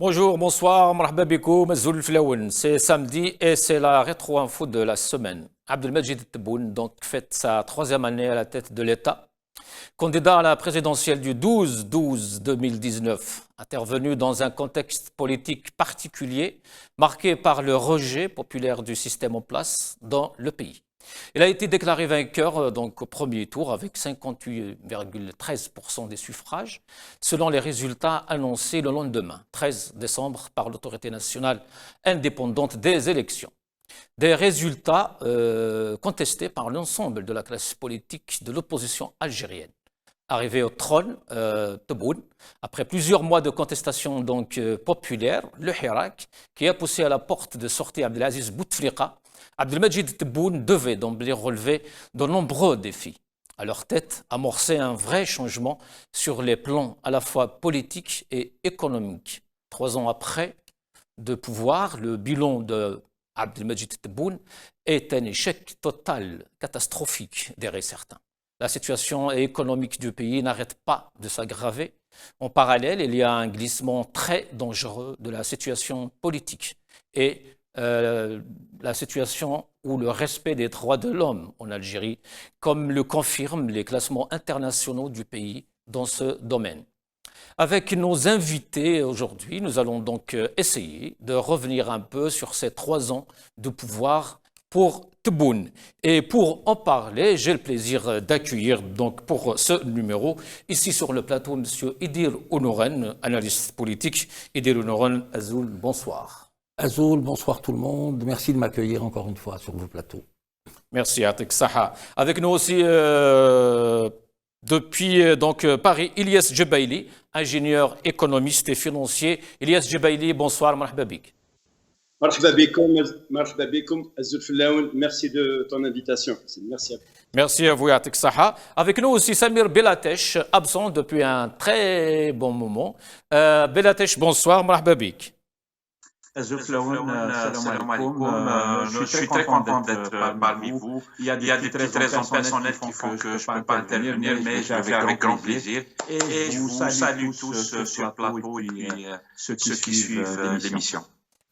Bonjour, bonsoir, marhaba bikoum, Zoul Flaoun. C'est samedi et c'est la rétro-info de la semaine. Abdelmajid Tebboune donc fête sa troisième année à la tête de l'État. Candidat à la présidentielle du 12-12-2019, intervenu dans un contexte politique particulier, marqué par le rejet populaire du système en place dans le pays. Il a été déclaré vainqueur donc, au premier tour avec 58,13% des suffrages, selon les résultats annoncés le lendemain, 13 décembre, par l'autorité nationale indépendante des élections. Des résultats contestés par l'ensemble de la classe politique de l'opposition algérienne. Arrivé au trône, Tebboune, après plusieurs mois de contestation populaire, le Hirak, qui a poussé à la porte de sortie Abdelaziz Bouteflika, Abdelmajid Tebboune devait d'emblée relever de nombreux défis. À leur tête, amorcer un vrai changement sur les plans à la fois politiques et économiques. 3 ans après de pouvoir, le bilan de Abdelmajid Tebboune est un échec total, catastrophique, diraient certains. La situation économique du pays n'arrête pas de s'aggraver. En parallèle, il y a un glissement très dangereux de la situation politique et la situation où le respect des droits de l'homme en Algérie, comme le confirment les classements internationaux du pays dans ce domaine. Avec nos invités aujourd'hui, nous allons donc essayer de revenir un peu sur ces 3 ans de pouvoir pour Tebboune. Et pour en parler, j'ai le plaisir d'accueillir donc pour ce numéro, ici sur le plateau, M. Idir Onuren, analyste politique. Idir Onuren, Azoul, bonsoir. Azoul, bonsoir tout le monde. Merci de m'accueillir encore une fois sur vos plateaux. Merci, Atek Saha. Avec nous aussi, depuis Paris, Ilyas Jebaili, ingénieur économiste et financier. Ilyas Jebaili, bonsoir, marhaba bik. Marhaba bikoum, Azoul Flaoun, merci de ton invitation. Merci à vous. Merci à vous, Atek Saha. Avec nous aussi Samir Belatesh, absent depuis un très bon moment. Belatesh, bonsoir, marhaba bik. Azoul Flaoun, salam alaikum. Je suis très content d'être parmi vous. Il y a des petites raisons personnelles qui font que je ne peux pas intervenir, mais je le fais avec grand plaisir. Et je vous salue tous sur le plateau et ceux qui suivent l'émission.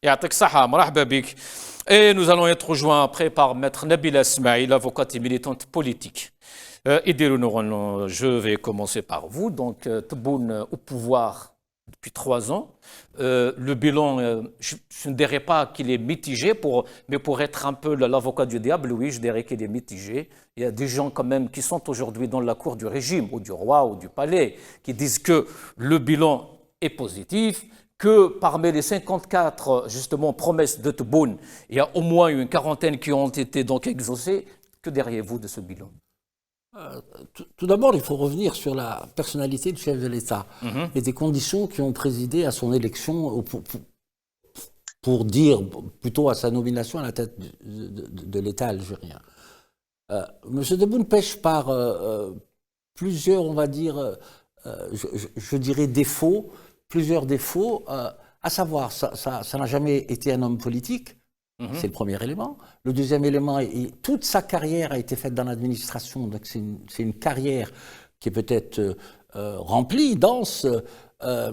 Et nous allons être rejoints après par Maître Nabila Smaïl, avocate et militante politique. Idir Onuren, je vais commencer par vous. Donc, Tebboune au pouvoir depuis 3 ans. Le bilan, je ne dirais pas qu'il est mitigé, mais pour être un peu l'avocat du diable, oui, je dirais qu'il est mitigé. Il y a des gens quand même qui sont aujourd'hui dans la cour du régime, ou du roi, ou du palais, qui disent que le bilan est positif, que parmi les 54 justement promesses de Tebboune, il y a au moins une quarantaine qui ont été donc exaucées. Que diriez-vous de ce bilan? Tout d'abord, il faut revenir sur la personnalité du chef de l'État et des conditions qui ont présidé à son élection, pour dire plutôt à sa nomination à la tête de l'État algérien. M. Tebboune pêche par plusieurs, on va dire, je dirais défauts, plusieurs défauts, à savoir, ça n'a jamais été un homme politique. C'est le premier élément. Le deuxième élément, toute sa carrière a été faite dans l'administration, donc c'est une carrière qui est peut-être remplie, dense,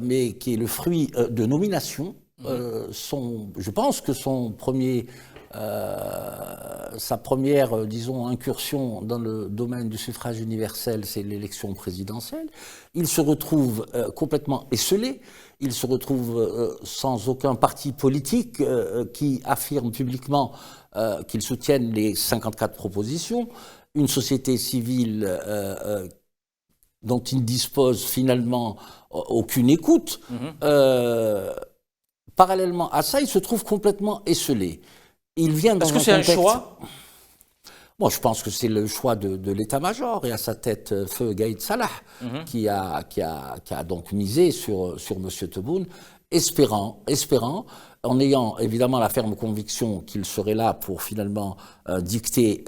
mais qui est le fruit de nominations. Je pense que sa première, disons, incursion dans le domaine du suffrage universel, c'est l'élection présidentielle. Il se retrouve complètement esseulé. Il se retrouve sans aucun parti politique qui affirme publiquement qu'il soutienne les 54 propositions. Une société civile dont il ne dispose finalement aucune écoute. Parallèlement à ça, il se trouve complètement esseulé. Il vient dans Est-ce que c'est un choix? Moi, je pense que c'est le choix de l'état-major et à sa tête feu Gaïd Salah qui a donc misé sur M. Tebboune, espérant, en ayant évidemment la ferme conviction qu'il serait là pour finalement dicter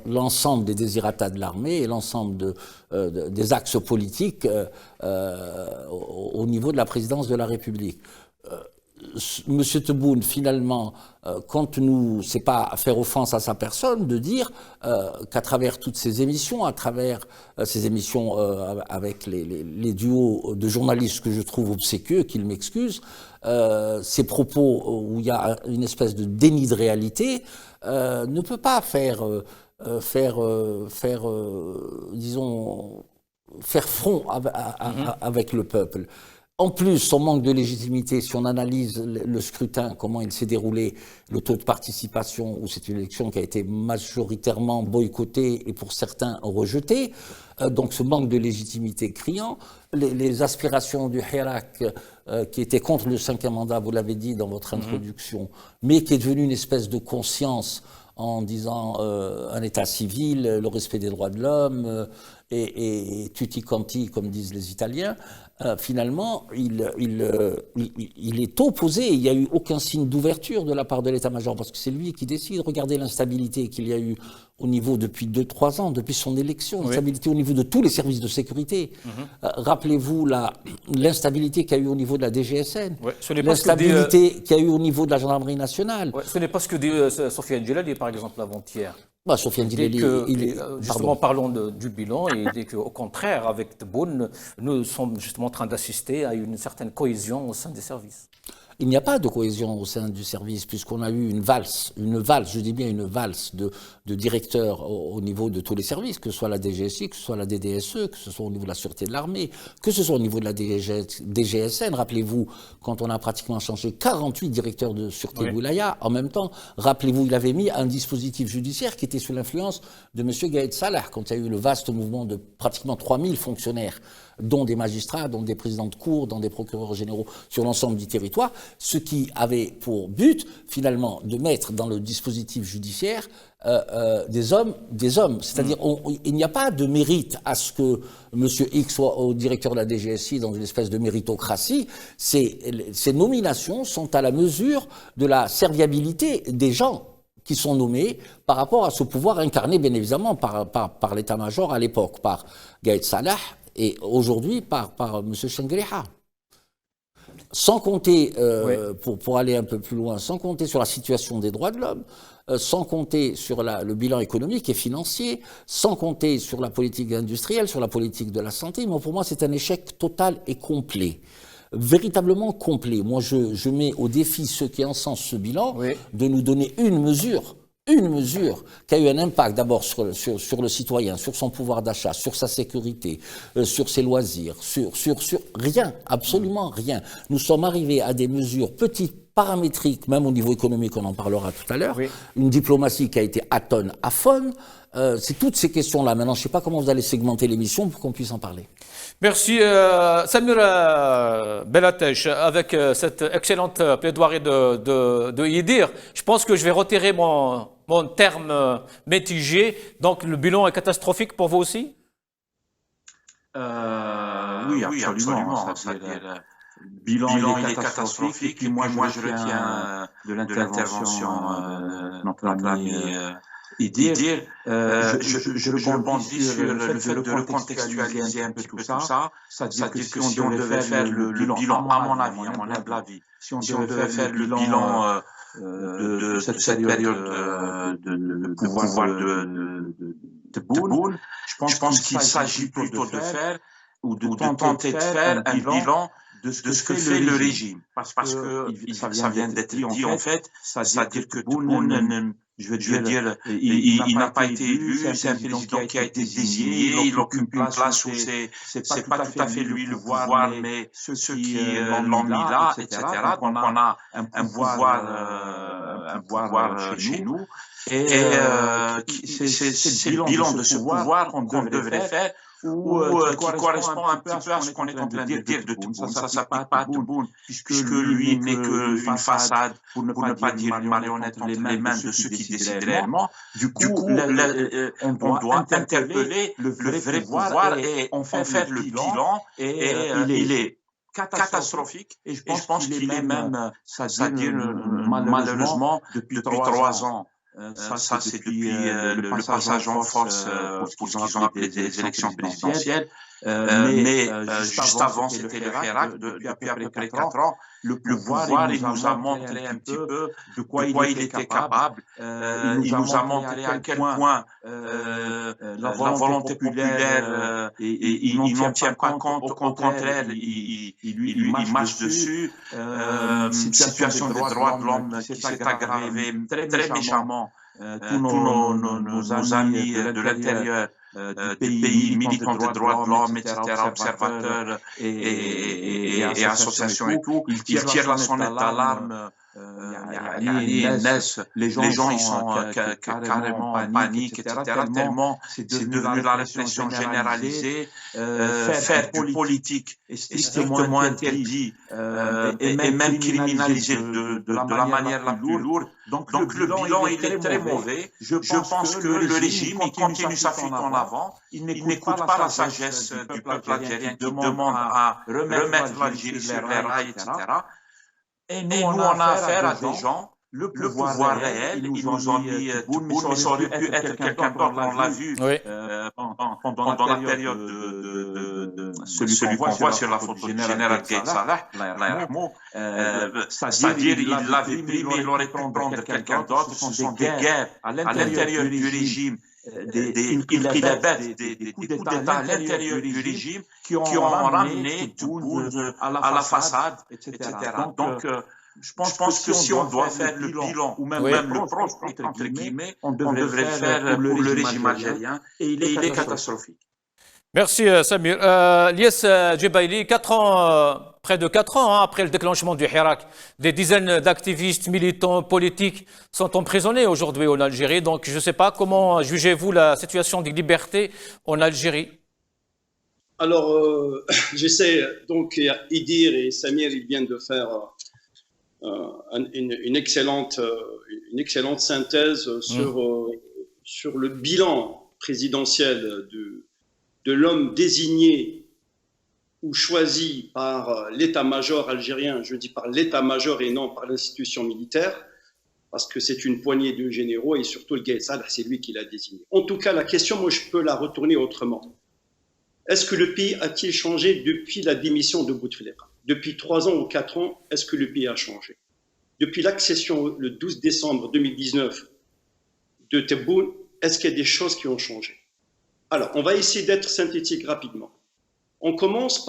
l'ensemble des désirata de l'armée et l'ensemble des axes politiques au niveau de la présidence de la République. Monsieur Tebboune, finalement, c'est pas faire offense à sa personne de dire qu'à travers toutes ces émissions, à travers ces émissions avec les duos de journalistes que je trouve obséquieux, qu'ils m'excusent, ces propos où il y a une espèce de déni de réalité, ne peut pas disons, faire front avec le peuple. En plus, son manque de légitimité, si on analyse le scrutin, comment il s'est déroulé, le taux de participation, où c'est une élection qui a été majoritairement boycottée et pour certains rejetée, donc ce manque de légitimité criant, les aspirations du Hirak, qui étaient contre le 5e mandat, vous l'avez dit dans votre introduction, mais qui est devenue une espèce de conscience en disant un état civil, le respect des droits de l'homme et tutti quanti, comme disent les Italiens, finalement, il est opposé. Il n'y a eu aucun signe d'ouverture de la part de l'état-major, parce que c'est lui qui décide. Regardez l'instabilité qu'il y a eu au niveau depuis 2-3 ans, depuis son élection, l'instabilité au niveau de tous les services de sécurité. Rappelez-vous l'instabilité qu'il y a eu au niveau de la DGSN, l'instabilité qu'il y a eu au niveau de la gendarmerie nationale. Ce n'est pas ce que dit Sofiane Djellali, par exemple, avant-hier. Sofiane Djellali, justement, parlons du bilan, et il dit qu'au contraire, avec Tebboune, nous sommes justement en train d'assister à une certaine cohésion au sein des services. Il n'y a pas de cohésion au sein du service, puisqu'on a eu une valse, je dis bien une valse de directeurs au niveau de tous les services, que ce soit la DGSI, que ce soit la DDSE, que ce soit au niveau de la Sûreté de l'Armée, que ce soit au niveau de la DGSN. Rappelez-vous, quand on a pratiquement changé 48 directeurs de Sûreté de Wilaya, en même temps, rappelez-vous, il avait mis un dispositif judiciaire qui était sous l'influence de M. Gaëd Salah, quand il y a eu le vaste mouvement de pratiquement 3000 fonctionnaires, dont des magistrats, dont des présidents de cour, dont des procureurs généraux sur l'ensemble du territoire, ce qui avait pour but, finalement, de mettre dans le dispositif judiciaire des hommes. C'est-à-dire, il n'y a pas de mérite à ce que M. X soit au directeur de la DGSI dans une espèce de méritocratie. Ces nominations sont à la mesure de la serviabilité des gens qui sont nommés par rapport à ce pouvoir incarné, bien évidemment, par l'état-major à l'époque, par Gaëd Salah, et aujourd'hui par M. Chengriha. Sans compter, pour aller un peu plus loin, sans compter sur la situation des droits de l'homme, sans compter sur le bilan économique et financier, sans compter sur la politique industrielle, sur la politique de la santé, mais pour moi c'est un échec total et complet. Véritablement complet. Moi je mets au défi ceux qui encensent ce bilan de nous donner une mesure qui a eu un impact d'abord sur le citoyen, sur son pouvoir d'achat, sur sa sécurité, sur ses loisirs, sur rien, absolument rien. Nous sommes arrivés à des mesures petites, paramétriques, même au niveau économique, on en parlera tout à l'heure, une diplomatie qui a été atone, aphone. C'est toutes ces questions-là. Maintenant, je ne sais pas comment vous allez segmenter l'émission pour qu'on puisse en parler. Merci Samir Bellateche, avec cette excellente plaidoirie de Yidir. Je pense que je vais retirer mon terme mitigé. Donc le bilan est catastrophique pour vous aussi? Oui, absolument. Le bilan il est catastrophique. Et moi je retiens de l'intervention de notre ami Yidir. Je rebondis sur le fait de recontextualiser un peu tout ça. C'est-à-dire que si on devait faire le bilan, à mon avis, si on devait faire le bilan de cette période de pouvoir de Tebboune, je pense qu'il s'agit plutôt de faire ou de tenter de faire un bilan de ce que fait le régime. Parce que ça vient d'être dit en fait, c'est-à-dire que Tebboune, je veux dire, il n'a pas été élu, c'est un président qui a été désigné, il occupe une place où c'est pas tout à fait lui le pouvoir, mais ceux qui l'ont mis là, etc. Donc on a un pouvoir chez nous, et c'est le bilan de ce pouvoir qu'on devrait faire, ou qui correspond un peu à ce qu'on est en train de dire de Tebboune. Ça s'applique pas à Tebboune, puisque lui n'est qu'une façade, pour ne pas dire une marionnette entre les mains de ceux qui décident réellement. Du coup, on doit interpeller le vrai pouvoir et en faire le bilan, et il est catastrophique, et je pense qu'il est même, c'est-à-dire malheureusement, depuis 3 ans, ça c'est depuis le passage en force pour ce qu'ils ont appelé des élections présidentielles, mais juste avant, c'était le Hirak. Depuis à peu près 4 ans, le pouvoir, il nous a montré un petit peu de quoi il était capable. Il nous a montré à quel point la volonté populaire, il n'en tient pas compte. Au contraire, il marche dessus. Situation des droits de l'homme qui s'est aggravée très méchamment. Tous nos amis de l'intérieur du pays, militants des droits de l'homme, etc., observateurs et associations et tout, ils tirent la sonnette d'alarme. Les gens ils sont carrément en panique, etc., tellement c'est devenu la répression généralisée. Faire du politique est strictement interdit et même criminalisé de la manière la plus lourde. Donc le bilan il est très mauvais. Je pense que le régime il continue sa fuite en avant. Il n'écoute pas la sagesse du peuple algérien qui demande à remettre l'Algérie sur les rails, etc. Et nous, on a affaire à des gens, le pouvoir réel, ils nous ont mis Tebboune, mais ça aurait pu être quelqu'un d'autre, on l'a vu pendant la période de celui qu'on voit sur la photo du général Gaïd Salah, c'est-à-dire il l'avait pris, mais il aurait pu prendre quelqu'un d'autre. Ce sont des guerres à l'intérieur du régime, des coups d'État à l'intérieur du régime qui ont ramené Tebboune à la façade, etc. Donc, je pense que si on doit faire le bilan, ou même le proche, entre guillemets, on devrait le faire pour le régime algérien, et il est catastrophique. Merci Samir. Lies Djebaili, près de 4 ans après le déclenchement du Hirak, des dizaines d'activistes, militants, politiques sont emprisonnés aujourd'hui en Algérie. Donc je ne sais pas comment jugez-vous la situation des libertés en Algérie. Alors, j'essaie, donc Idir et Samir, ils viennent de faire une excellente synthèse sur le bilan présidentiel de l'homme désigné ou choisi par l'état-major algérien, je dis par l'état-major et non par l'institution militaire, parce que c'est une poignée de généraux et surtout le Gaïd Salah, c'est lui qui l'a désigné. En tout cas, la question, moi, je peux la retourner autrement. Est-ce que le pays a-t-il changé depuis la démission de Bouteflika? Depuis 3 ans ou 4 ans, est-ce que le pays a changé? Depuis l'accession le 12 décembre 2019 de Tebboune, est-ce qu'il y a des choses qui ont changé? Alors, on va essayer d'être synthétique rapidement. On commence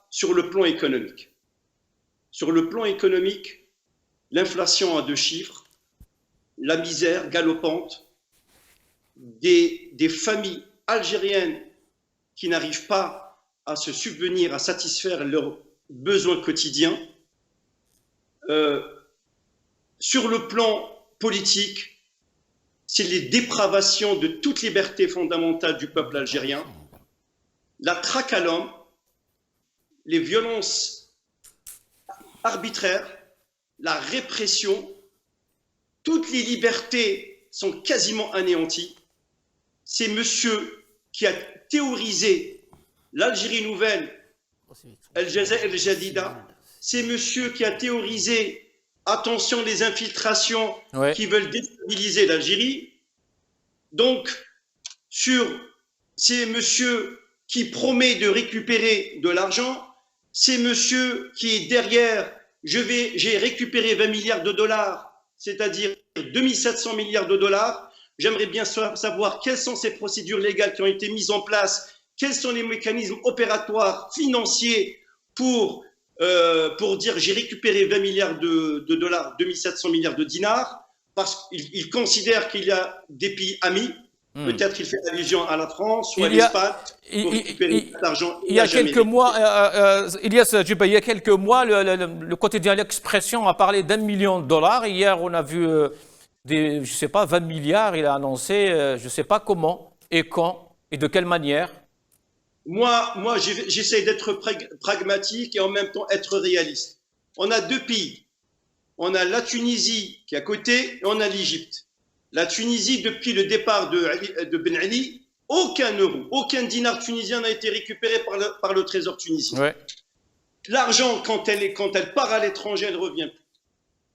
sur le plan économique. Sur le plan économique, l'inflation à 2 chiffres, la misère galopante, des familles algériennes qui n'arrivent pas à se subvenir, à satisfaire leurs besoins quotidiens. Sur le plan politique, c'est les dépravations de toute liberté fondamentale du peuple algérien, la traque à l'homme, les violences arbitraires, la répression, toutes les libertés sont quasiment anéanties. C'est monsieur qui a théorisé l'Algérie nouvelle, El Jazair El Jadida, c'est monsieur qui a théorisé attention les infiltrations qui veulent déstabiliser l'Algérie. Donc, c'est monsieur qui promet de récupérer de l'argent, c'est monsieur qui est derrière, j'ai récupéré 20 milliards de dollars, c'est-à-dire 2700 milliards de dollars. J'aimerais bien savoir quelles sont ces procédures légales qui ont été mises en place, quels sont les mécanismes opératoires financiers pour dire j'ai récupéré 20 milliards de dollars, 2700 milliards de dinars, parce qu'il considère qu'il y a des pays amis. Peut-être qu'il fait allusion à la France ou à l'Espagne pour récupérer l'argent. Il y a quelques mois, Ilyas Djebaili, il y a quelques mois, le quotidien L'Expression a parlé d'1 million de dollars. Hier, on a vu je ne sais pas, 20 milliards. Il a annoncé, je ne sais pas comment et quand et de quelle manière. Moi, j'essaie d'être pragmatique et en même temps être réaliste. On a 2 pays. On a la Tunisie qui est à côté et on a l'Égypte. La Tunisie, depuis le départ de Ben Ali, aucun euro, aucun dinar tunisien n'a été récupéré par le trésor tunisien. Ouais. L'argent, quand elle part à l'étranger, elle ne revient plus.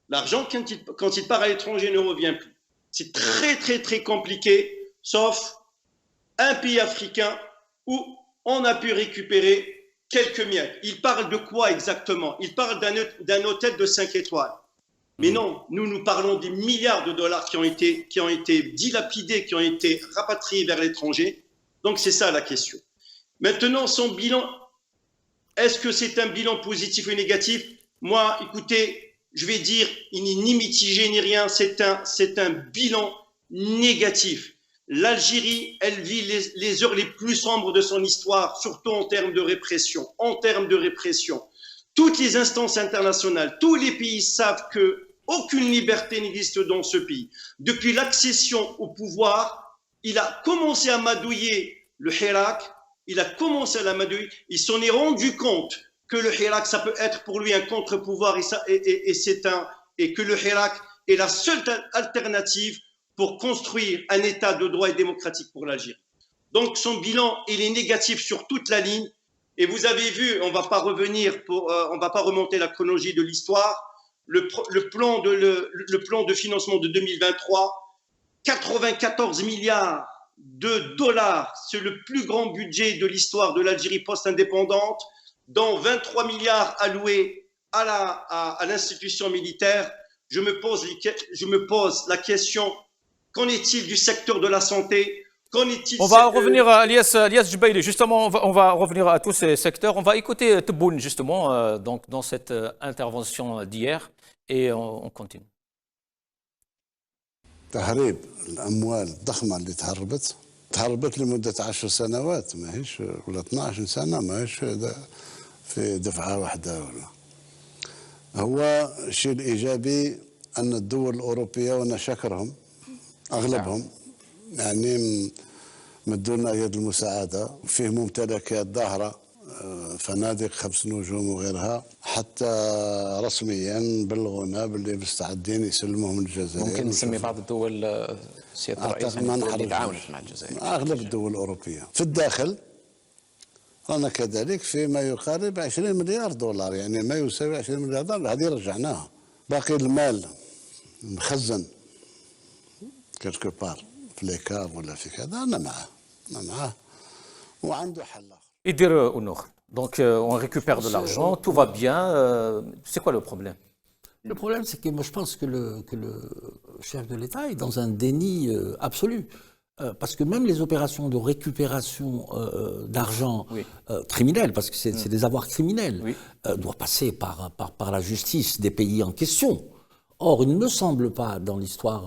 L'argent, quand il part à l'étranger, ne revient plus. C'est très, très, très compliqué, sauf un pays africain où on a pu récupérer quelques miettes. Il parle de quoi exactement? Il parle d'un hôtel de 5 étoiles. Mais non, nous parlons des milliards de dollars qui ont été dilapidés, qui ont été rapatriés vers l'étranger. Donc c'est ça la question. Maintenant, son bilan, est-ce que c'est un bilan positif ou négatif? Moi, écoutez, je vais dire, il n'est ni mitigé ni rien, c'est un bilan négatif. L'Algérie, elle vit les heures les plus sombres de son histoire, surtout en termes de répression. Toutes les instances internationales, tous les pays savent qu'aucune liberté n'existe dans ce pays. Depuis l'accession au pouvoir, il a commencé à amadouiller le Hirak, il s'en est rendu compte que le Hirak, ça peut être pour lui un contre-pouvoir et que le Hirak est la seule alternative pour construire un État de droit et démocratique pour l'Algérie. Donc son bilan, il est négatif sur toute la ligne. Et vous avez vu, on va pas remonter la chronologie de l'histoire. Le plan de financement de 2023, 94 milliards de dollars, c'est le plus grand budget de l'histoire de l'Algérie post-indépendante, dont 23 milliards alloués à l'institution militaire. Je me pose la question, qu'en est-il du secteur de la santé? On va revenir à Elias Jubaili, justement, on va revenir à tous ces secteurs. On va écouter Tebboune, justement, donc, dans cette intervention d'hier, et on continue. تهريب الأموال الضخمة اللي تهربت لمدة 10 سنوات، ما هيش ولا 12 سنة، ما هيش في دفعة واحدة ولا. هو الشيء الإيجابي أن الدول الأوروبية، وأنا شكرهم أغلبهم، يعني مدونا يد المساعدة، فيه ممتلكات ظاهرة، فنادق 5 نجوم وغيرها، حتى رسميا بلغونا باللي مستعدين يسلموهم الجزائر. ممكن نسمي بعض الدول سيادة الرئيس اللي تعاونت مع الجزائر. أغلب الدول الأوروبية. في الداخل رانا كذلك في ما يقارب 20 مليار دولار، يعني ما يساوي 20 مليار دولار، هذه رجعناها. باقي المال مخزن كيلكو بار في ليكاف ولا في كذا، أنا معاه وعنده حل آخر. Donc on récupère de l'argent, tout va bien. C'est quoi le problème? Le problème, c'est que moi je pense que le chef de l'État est dans un déni absolu. Parce que même les opérations de récupération d'argent criminel, parce que c'est des avoirs criminels, doivent passer par la justice des pays en question. Or, il ne me semble pas, dans l'histoire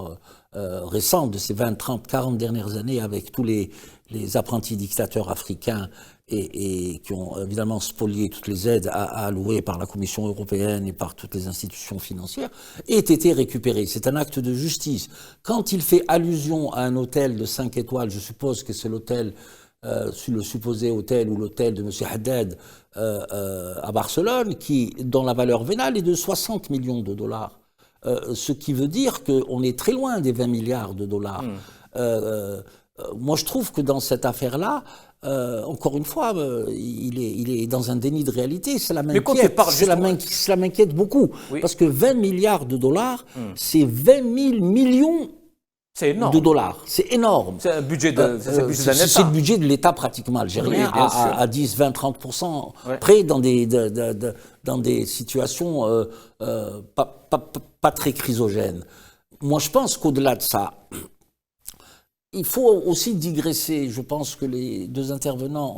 récente de ces 20, 30, 40 dernières années, avec tous les apprentis dictateurs africains et qui ont évidemment spolié toutes les aides allouées par la Commission européenne et par toutes les institutions financières, aient été récupérées. C'est un acte de justice. Quand il fait allusion à un hôtel de 5 étoiles, je suppose que c'est l'hôtel, le supposé hôtel ou l'hôtel de M. Haddad à Barcelone, dont la valeur vénale est de 60 millions de dollars. Ce qui veut dire qu'on est très loin des 20 milliards de dollars. Moi, je trouve que dans cette affaire-là, encore une fois, il est dans un déni de réalité. Cela m'inquiète beaucoup. Oui. Parce que 20 milliards de dollars, c'est 20 000 millions de dollars. C'est énorme. C'est un budget d'un État. C'est le budget de l'État pratiquement algérien, à 10, 20, 30% près dans des situations pas très chrysogènes. Moi, je pense qu'au-delà de ça, il faut aussi digresser. Je pense que les deux intervenants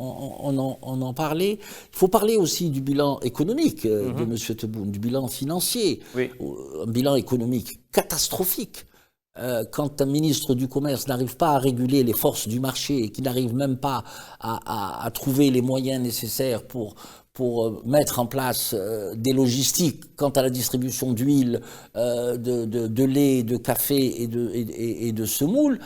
en parlaient. Il faut parler aussi du bilan économique de M. Tebboune, du bilan financier. Oui. Un bilan économique catastrophique. Quand un ministre du Commerce n'arrive pas à réguler les forces du marché et qui n'arrive même pas à trouver les moyens nécessaires pour mettre en place des logistiques quant à la distribution d'huile, de lait, de café et de semoule,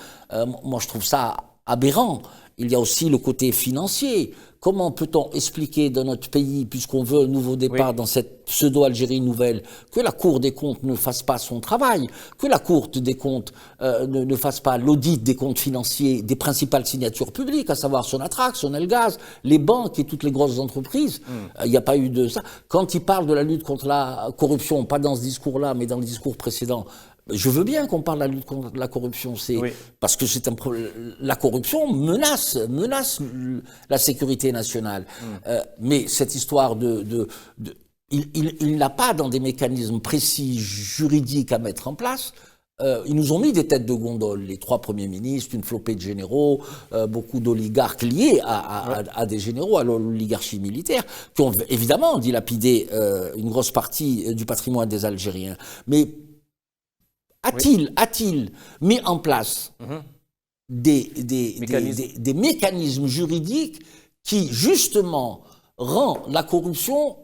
moi je trouve ça aberrant. Il y a aussi le côté financier. Comment peut-on expliquer dans notre pays, puisqu'on veut un nouveau départ dans cette pseudo-Algérie nouvelle, que la Cour des comptes ne fasse pas son travail, que la Cour des comptes ne fasse pas l'audit des comptes financiers des principales signatures publiques, à savoir Sonatrach, Sonelgaz, les banques et toutes les grosses entreprises. Il n'y a pas eu de ça. Quand il parle de la lutte contre la corruption, pas dans ce discours-là, mais dans le discours précédent, Je veux bien qu'on parle de la lutte contre la corruption, parce que la corruption menace la sécurité nationale. Mais cette histoire il n'a pas dans des mécanismes précis juridiques à mettre en place. Ils nous ont mis des têtes de gondole, les 3 premiers ministres, une flopée de généraux, beaucoup d'oligarques liés à des généraux, à l'oligarchie militaire, qui ont évidemment dilapidé une grosse partie du patrimoine des Algériens. Mais a-t-il mis en place des mécanismes juridiques qui, justement, rend la corruption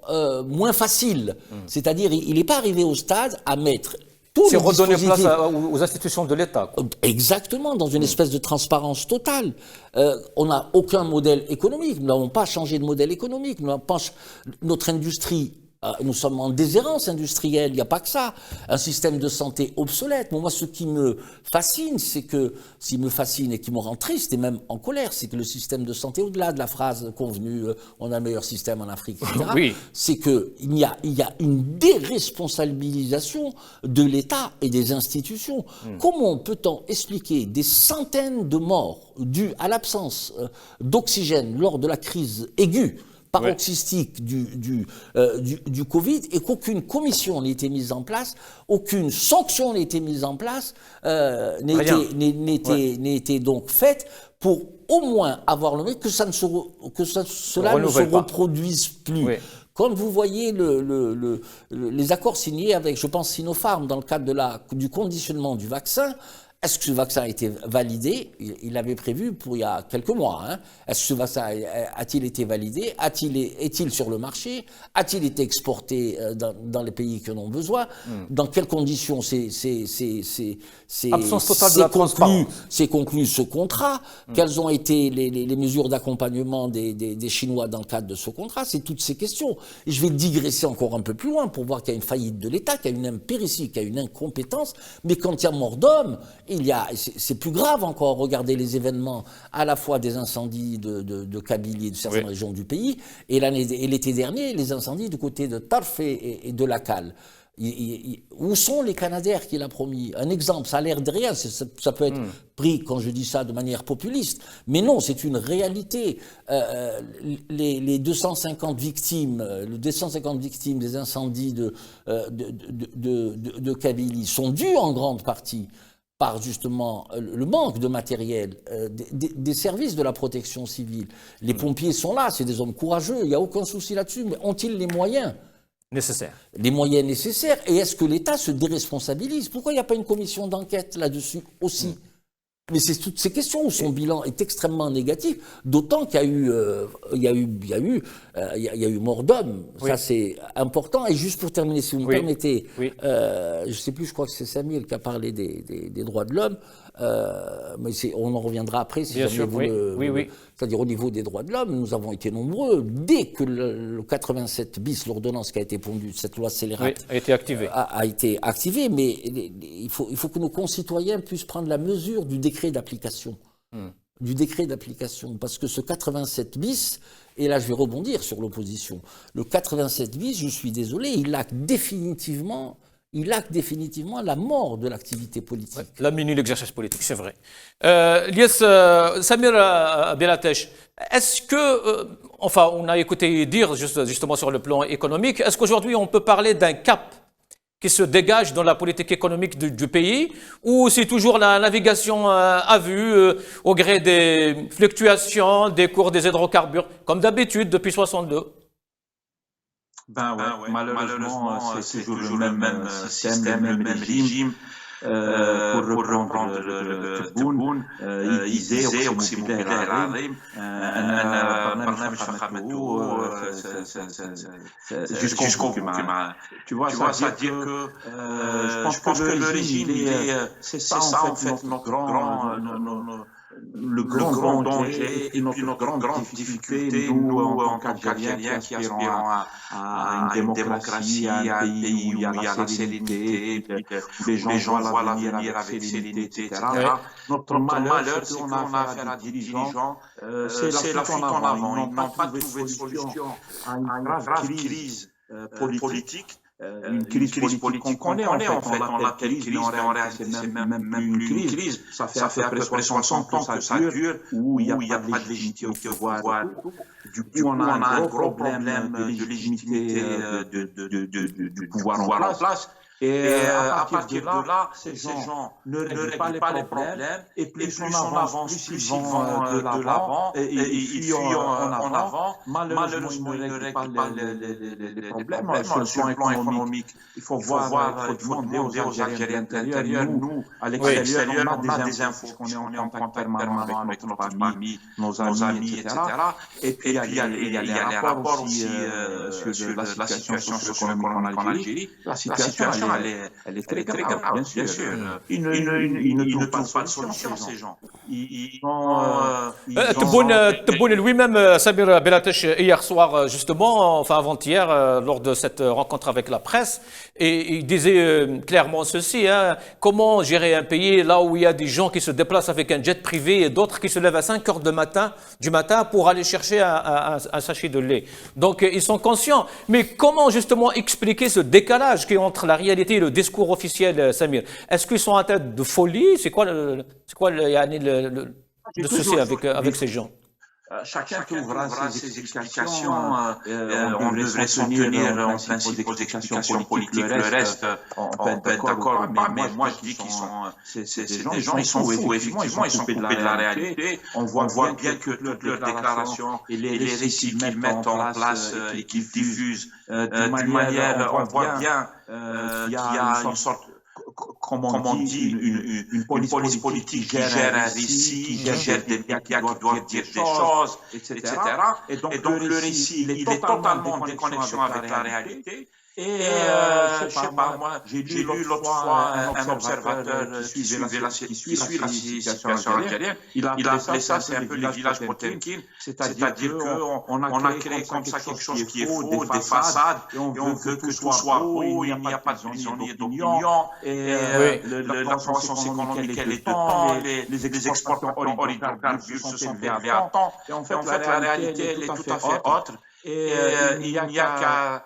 moins facile? C'est-à-dire, il n'est pas arrivé au stade à mettre c'est redonner place aux institutions de l'État. Exactement, dans une espèce de transparence totale. On n'a aucun modèle économique, nous n'avons pas changé de modèle économique, notre industrie, nous sommes en déshérence industrielle, il n'y a pas que ça. Un système de santé obsolète. Moi, ce qui me fascine, et qui me rend triste et même en colère, c'est que le système de santé, au-delà de la phrase convenue, on a le meilleur système en Afrique, etc., c'est qu'il y a une déresponsabilisation de l'État et des institutions. Comment peut-on expliquer des centaines de morts dues à l'absence d'oxygène lors de la crise aiguë paroxystique du Covid, et qu'aucune commission n'ait été mise en place, aucune sanction n'ait été mise en place, n'ait été donc faite pour au moins avoir le mérite que cela ne se reproduise plus. Quand vous voyez les accords signés avec, je pense, Sinopharm dans le cadre du conditionnement du vaccin, est-ce que ce vaccin a été validé? Il l'avait prévu pour il y a quelques mois. Est-ce que ce vaccin a-t-il été validé? Est-il sur le marché? A-t-il été exporté dans les pays qui en ont besoin? Dans quelles conditions absence totale de la transparence. C'est conclu ce contrat? Quelles ont été les mesures d'accompagnement des Chinois dans le cadre de ce contrat? C'est toutes ces questions. Et je vais digresser encore un peu plus loin pour voir qu'il y a une faillite de l'État, qu'il y a une impéritie, qu'il y a une incompétence. Mais quand il y a mort d'homme, c'est plus grave encore. Regardez les événements à la fois des incendies de Kabylie et de certaines régions du pays, et l'été dernier, les incendies du côté de Tarf et de Lakal. Où sont les Canadaires qu'il a promis? Un exemple, ça a l'air de rien, ça peut être pris, quand je dis ça, de manière populiste, mais non, c'est une réalité. Les 250 victimes des incendies de Kabylie sont dues en grande partie par justement le manque de matériel des services de la protection civile. Les pompiers sont là, c'est des hommes courageux, il n'y a aucun souci là-dessus, mais ont-ils les moyens nécessaires? Les moyens nécessaires. Et est-ce que l'État se déresponsabilise? Pourquoi il n'y a pas une commission d'enquête là-dessus aussi? Mais c'est toutes ces questions où son bilan est extrêmement négatif, d'autant qu'il y a eu mort d'homme. Ça, c'est important. Et juste pour terminer, si vous me permettez, je ne sais plus, je crois que c'est Samuel qui a parlé des droits de l'homme, mais on en reviendra après. Si jamais c'est-à-dire au niveau des droits de l'homme, nous avons été nombreux. Dès que le 87 bis, l'ordonnance qui a été pondue, cette loi scélérate, a été activée. A été activée, mais il faut que nos concitoyens puissent prendre la mesure du décret d'application. Du décret d'application. Parce que ce 87 bis, et là je vais rebondir sur l'opposition, le 87 bis, je suis désolé, il acte définitivement la mort de l'activité politique. La mini l'exercice politique, c'est vrai. Samir Belatesh, est-ce que, on a écouté dire justement sur le plan économique, est-ce qu'aujourd'hui on peut parler d'un cap qui se dégage dans la politique économique du pays, ou c'est toujours la navigation à vue au gré des fluctuations des cours des hydrocarbures, comme d'habitude depuis 62? Malheureusement, c'est toujours le même système, le même régime. Pour reprendre le Tebboune, إزاي أقسم بالله العظيم أن برنامج فخامته jusqu'au bout. Tu vois, ça veut dire que je pense que le régime, c'est ça en fait le grand danger et notre grande difficulté, nous, en tant qu'Algériens qui aspirons à une démocratie, à un pays où il y a la sérénité, où les gens voient l'avenir avec sérénité, etc. Notre malheur, c'est qu'on a affaire à des dirigeants, c'est la fuite en avant. Ils n'ont pas trouvé de solution à une grave crise politique une crise politique qu'on connaît, en fait, on l'appelle crise, mais en réalité, c'est même plus une crise. Ça fait à peu près 60 ans que ça dure, où il n'y a pas de légitimité au pouvoir. Du coup, on a un gros problème de légitimité du pouvoir en place. Et à partir de là, ces gens ne règlent pas les problèmes, et plus on avance, plus ils vont de l'avant, et ils fuient en avant. Malheureusement, ils ne règlent pas les problèmes. Sur le plan économique, il faut demander aux Algériens de l'intérieur. Nous, à l'extérieur, on a des infos, on est en contact permanent avec notre famille, nos amis, etc. Et puis, il y a les rapports aussi sur la situation socio-économique en Algérie. La situation, elle est très grave, bien sûr. Ils ne trouvent pas de solution, ces gens. Tebboune lui-même, Samir Bellatech, hier soir, justement, enfin avant-hier, lors de cette rencontre avec la presse, et il disait clairement ceci, comment gérer un pays là où il y a des gens qui se déplacent avec un jet privé et d'autres qui se lèvent à 5 heures du matin pour aller chercher un sachet de lait. Donc ils sont conscients. Mais comment justement expliquer ce décalage qui est entre la réalité et le discours officiel, Samir? Est-ce qu'ils sont en tête de folie? C'est quoi le souci avec ces gens? Chacun trouvera ses explications. On devrait s'en tenir en principe aux explications politiques. Le reste, on peut être d'accord. Mais moi, je dis qu'ils sont. Ces gens, ils sont fous. Effectivement, ils sont coupés de la réalité. On voit bien que toutes leurs déclarations et les récits qu'ils mettent en place et qu'ils diffusent d'une manière, on voit bien qu'il y a une sorte, comme on dit, une police politique qui gère un récit, qui gère des médias qui doivent dire des choses, etc. Et donc le récit, il est totalement en déconnexion avec la réalité. Et je sais pas, moi, j'ai lu l'autre fois un observateur qui suit la situation algérienne. Il a appelé ça, c'est un peu les villages Potemkin, c'est-à-dire qu'on a créé comme ça quelque chose qui est faux, des façades, et on veut que tout soit beau, il n'y a pas de prisonniers d'opinion, et la croissance économique, elle est de temps, les exportations hydrocarbures se sont élevées à temps, et en fait, la réalité, elle est tout à fait autre. Et il n'y a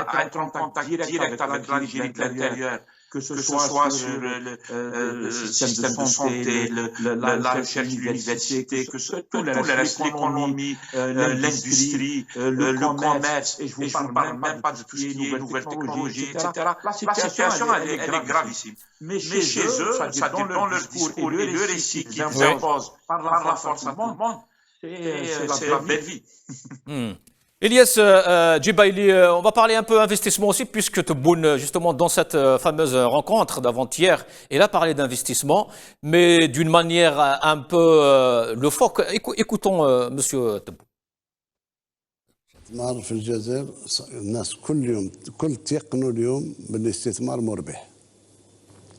qu'à être en contact direct avec l'Algérie de l'intérieur, que ce soit sur le système de santé, la recherche de l'université, que tout le reste, l'économie, l'industrie, le commerce, et je vous parle même pas de tout ce qui est nouvelles technologies, etc. La situation, elle est gravissime. Mais chez eux, c'est-à-dire dans leur discours et le récit qu'ils imposent par la force à tout le monde, c'est la belle vie. Ilyes Djibaili, on va parler un peu investissement aussi, puisque Tebboune, justement, dans cette fameuse rencontre d'avant-hier, il a parlé d'investissement, mais d'une manière un peu loufoque. Écoutons Monsieur Tebboune. الاستثمار في الجزائر الناس كل تيقنوا اليوم بالاستثمار مربح.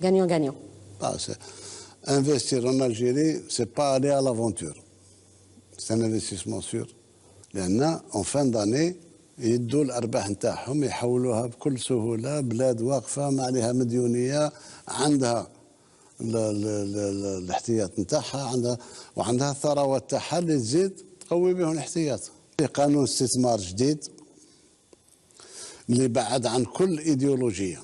Gagnant, gagnant. Investir en Algérie, c'est pas aller à l'aventure. C'est un investissement sûr. لأن en fin d'année يدوا الأرباح نتاعهم يحولوها بكل سهولة، بلاد واقفة ما عليها مديونية، عندها الاحتياط نتاعها، وعندها الثروات تاعها اللي تزيد تقوي بهم الاحتياط. قانون استثمار جديد اللي بعد عن كل إيديولوجية.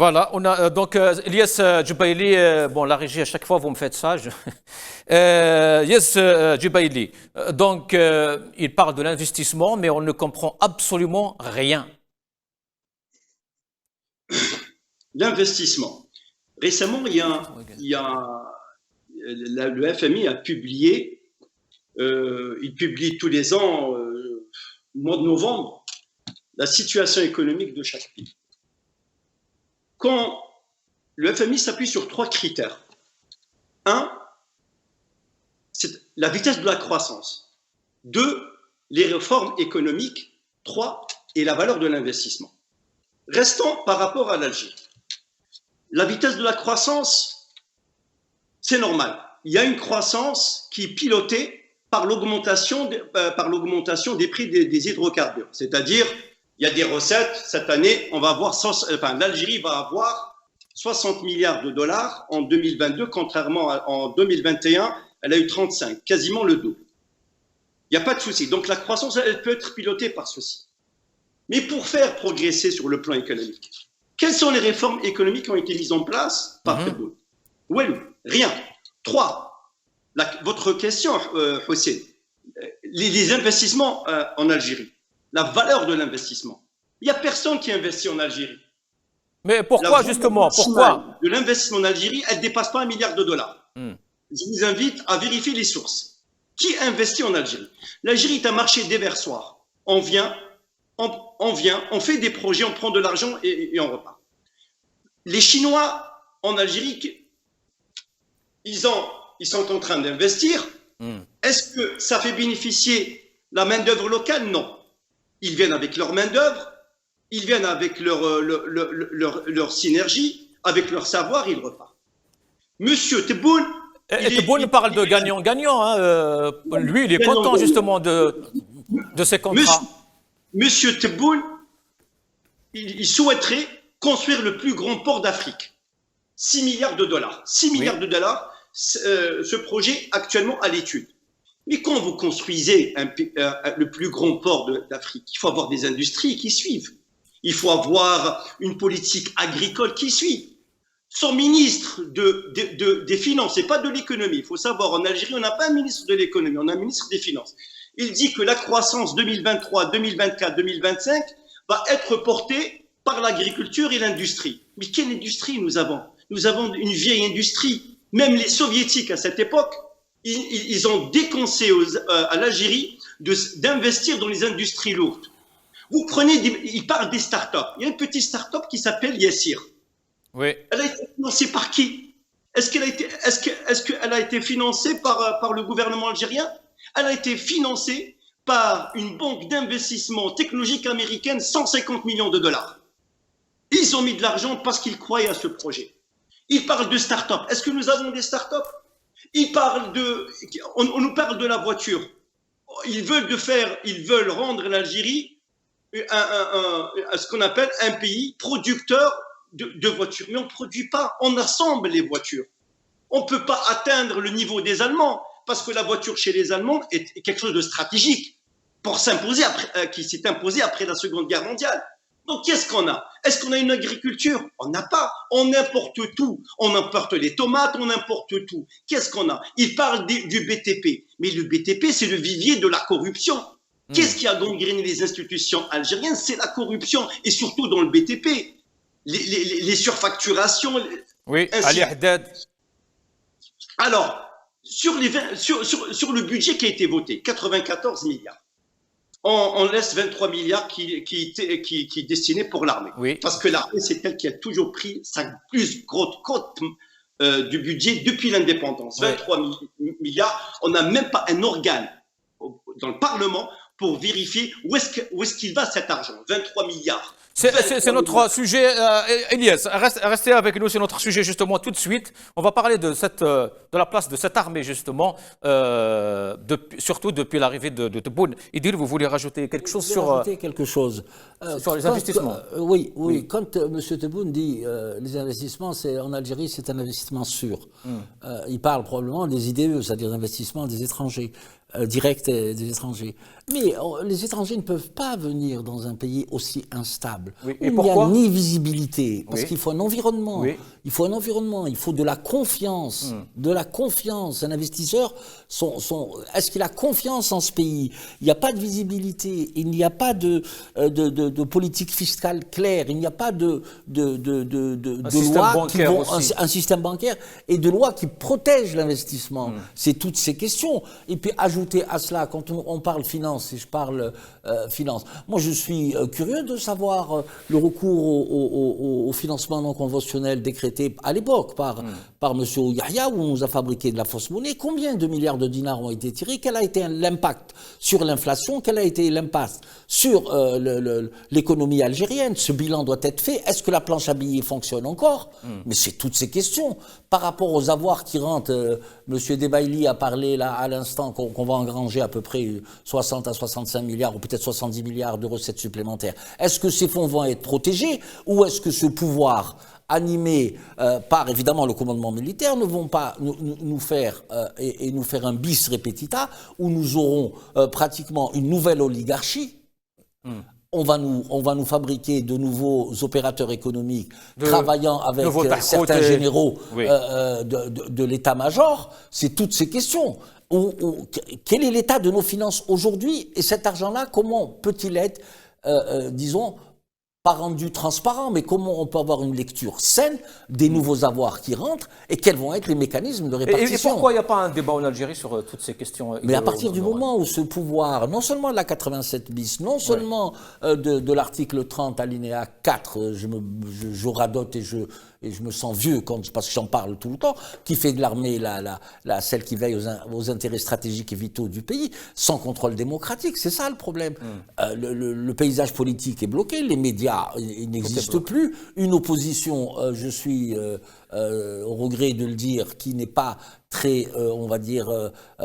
Voilà, on a donc Ilyes Djibaili, bon la régie à chaque fois vous me faites ça. Ilyes Djibaili, donc il parle de l'investissement mais on ne comprend absolument rien. L'investissement. Récemment, le FMI a publié, il publie tous les ans, au mois de novembre, la situation économique de chaque pays. Quand le FMI s'appuie sur 3 critères. 1, c'est la vitesse de la croissance. 2, les réformes économiques. 3, et la valeur de l'investissement. Restons par rapport à l'Algérie. La vitesse de la croissance, c'est normal. Il y a une croissance qui est pilotée par l'augmentation des prix des hydrocarbures. C'est-à-dire, il y a des recettes. Cette année, l'Algérie va avoir 60 milliards de dollars en 2022, contrairement en 2021 Elle a eu 35, quasiment le double. Il n'y a pas de souci. Donc la croissance, elle peut être pilotée par ceci. Mais pour faire progresser sur le plan économique, quelles sont les réformes économiques qui ont été mises en place par Tebboune? Oui, rien. 3. Votre question, Hussein, les investissements en Algérie, la valeur de l'investissement. Il n'y a personne qui investit en Algérie. Mais pourquoi justement? Pourquoi de l'investissement en Algérie, elle ne dépasse pas $1 milliard. Je vous invite à vérifier les sources. Qui investit en Algérie? L'Algérie est un marché déversoir. On vient, on fait des projets, on prend de l'argent et on repart. Les Chinois en Algérie, ils sont en train d'investir. Est-ce que ça fait bénéficier la main-d'œuvre locale? Non. Ils viennent avec leur main-d'œuvre, ils viennent avec leur synergie, avec leur savoir, ils repartent. Monsieur Tebboune. Tebboune parle de gagnant-gagnant. Hein. Lui, il est content justement de ces contrats. Monsieur Tebboune, il souhaiterait construire le plus grand port d'Afrique. $6 milliards. 6 milliards de dollars, ce projet actuellement à l'étude. Mais quand vous construisez le plus grand port d'Afrique, il faut avoir des industries qui suivent. Il faut avoir une politique agricole qui suit. Son ministre des Finances, et pas de l'économie. Il faut savoir, en Algérie, on n'a pas un ministre de l'économie, on a un ministre des Finances. Il dit que la croissance 2023, 2024, 2025 va être portée par l'agriculture et l'industrie. Mais quelle industrie nous avons? Nous avons une vieille industrie. Même les soviétiques à cette époque, ils ont déconseillé à l'Algérie d'investir dans les industries lourdes. Vous prenez, il parle des startups. Il y a une petite startup qui s'appelle Yassir. Oui. Elle a été financée par qui? Est-ce qu'elle a été financée par le gouvernement algérien? Elle a été financée par une banque d'investissement technologique américaine, $150 millions. Ils ont mis de l'argent parce qu'ils croyaient à ce projet. Ils parlent de start-up. Est-ce que nous avons des start-up? On nous parle de la voiture. Ils veulent rendre l'Algérie ce qu'on appelle un pays producteur de voitures. Mais on ne produit pas, on assemble les voitures. On ne peut pas atteindre le niveau des Allemands parce que la voiture chez les Allemands est quelque chose de stratégique pour s'imposer qui s'est imposé après la Seconde Guerre mondiale. Donc, qu'est-ce qu'on a? Est-ce qu'on a une agriculture? On n'a pas. On importe tout. On importe les tomates, on importe tout. Qu'est-ce qu'on a? Ils parlent du BTP. Mais le BTP, c'est le vivier de la corruption. Qu'est-ce qui a gangréné les institutions algériennes? C'est la corruption. Et surtout dans le BTP. Les surfacturations. Oui, Ali Haddad. Alors, sur le budget qui a été voté, 94 milliards. On laisse 23 milliards qui est destiné pour l'armée. Oui. Parce que l'armée, c'est elle qui a toujours pris sa plus grosse cote du budget depuis l'indépendance. 23 milliards. On n'a même pas un organe dans le Parlement pour vérifier où est-ce qu'il va cet argent. 23 milliards. C'est notre sujet, Elias. Restez avec nous, c'est notre sujet justement tout de suite. On va parler de la place de cette armée justement, surtout depuis l'arrivée de Tebboune. Idil, vous voulez rajouter quelque chose sur les investissements? Oui. Quand M. Tebboune dit les investissements, en Algérie, c'est un investissement sûr. Il parle probablement des IDE, c'est-à-dire l'investissement des étrangers. Directs des étrangers. Mais les étrangers ne peuvent pas venir dans un pays aussi instable. Oui. Il n'y a ni visibilité, parce qu'il faut un environnement. Oui. Il faut un environnement, il faut de la confiance. De la confiance. Un investisseur, est-ce qu'il a confiance en ce pays? Il n'y a pas de visibilité, il n'y a pas de politique fiscale claire, il n'y a pas de loi qui vont, un système bancaire et de lois qui protègent l'investissement. C'est toutes ces questions. Et puis ajouter à cela, quand on parle finance, et je parle finance, moi je suis curieux de savoir le recours au financement non conventionnel décrété à l'époque par M. Yahya, où on nous a fabriqué de la fausse monnaie. Combien de milliards de dinars ont été tirés? Quel a été l'impact sur l'inflation? Quel a été l'impact sur l'économie algérienne? Ce bilan doit être fait. Est-ce que la planche à billets fonctionne encore? Mais c'est toutes ces questions. Par rapport aux avoirs qui rentrent, M. Debaïli a parlé là à l'instant qu'on va engranger à peu près 60 à 65 milliards ou peut-être 70 milliards de recettes supplémentaires. Est-ce que ces fonds vont être protégés ou est-ce que ce pouvoir animés par évidemment le commandement militaire, ne vont pas nous faire nous faire un bis repetita où nous aurons pratiquement une nouvelle oligarchie. On va nous fabriquer de nouveaux opérateurs économiques travaillant avec certains généraux de l'état-major. C'est toutes ces questions. Quel est l'état de nos finances aujourd'hui? Et cet argent-là, comment peut-il être, disons, pas rendu transparent, mais comment on peut avoir une lecture saine des nouveaux avoirs qui rentrent et quels vont être les mécanismes de répartition. Et pourquoi il n'y a pas un débat en Algérie sur toutes ces questions? Mais à partir du moment où ce pouvoir, non seulement de la 87 bis, non seulement de l'article 30 alinéa 4, je radote et je me sens vieux parce que j'en parle tout le temps, qui fait de l'armée celle qui veille aux intérêts stratégiques et vitaux du pays, sans contrôle démocratique. C'est ça le problème. Le paysage politique est bloqué, les médias n'existent plus, une opposition, je suis au regret de le dire, qui n'est pas très, on va dire,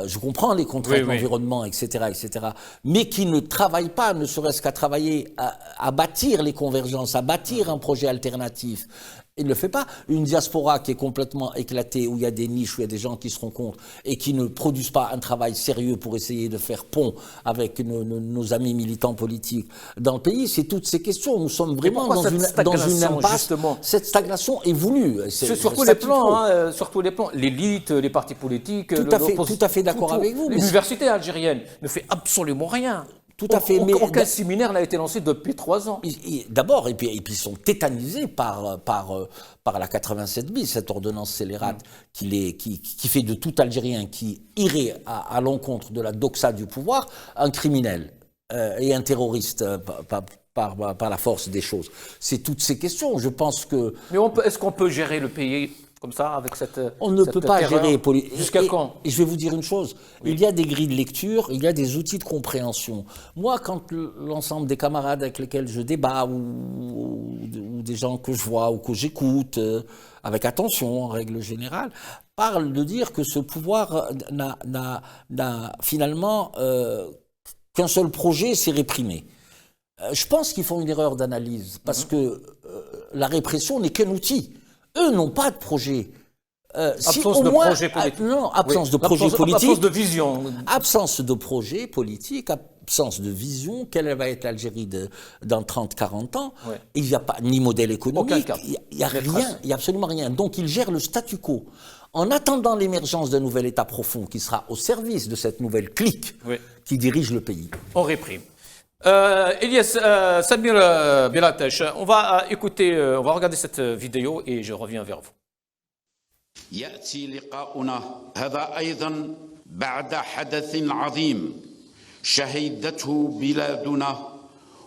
je comprends les contraintes de l'environnement, etc., mais qui ne travaille pas, ne serait-ce qu'à travailler à bâtir les convergences, à bâtir un projet alternatif. Il ne le fait pas. Une diaspora qui est complètement éclatée, où il y a des niches, où il y a des gens qui se rencontrent et qui ne produisent pas un travail sérieux pour essayer de faire pont avec nos amis militants politiques dans le pays, c'est toutes ces questions. Nous sommes vraiment dans une impasse. Justement. Cette stagnation est voulue. Sur tous les plans, sur tous les plans. L'élite, les partis politiques, tout à fait d'accord avec vous. L'université algérienne ne fait absolument rien. Tout à fait. Aucun séminaire n'a été lancé depuis 3 ans. D'abord, et puis ils sont tétanisés par la 87 bis, cette ordonnance scélérate qui fait de tout Algérien qui irait à l'encontre de la doxa du pouvoir un criminel et un terroriste par la force des choses. C'est toutes ces questions. Je pense que. Mais est-ce qu'on peut gérer le pays comme ça, avec cette on ne peut pas gérer. Jusqu'à quand? Et je vais vous dire une chose. Il y a des grilles de lecture, il y a des outils de compréhension. Moi, quand l'ensemble des camarades avec lesquels je débat ou des gens que je vois ou que j'écoute avec attention en règle générale, parlent de dire que ce pouvoir n'a finalement qu'un seul projet, c'est réprimer. Je pense qu'ils font une erreur d'analyse parce que la répression n'est qu'un outil. Eux n'ont pas de projet. Absence de projet politique. Non, absence de projet politique. Absence de vision. Absence de projet politique, absence de vision. Quelle va être l'Algérie dans 30-40 ans? Il n'y a pas ni modèle économique. Il n'y a rien, il n'y a absolument rien. Donc ils gèrent le statu quo. En attendant l'émergence d'un nouvel État profond qui sera au service de cette nouvelle clique qui dirige le pays. On réprime. Ilyes, Samir Belatache, on va regarder cette vidéo et je reviens vers vous. يأتي لقاؤنا هذا أيضا بعد حدث عظيم شهدته بلادنا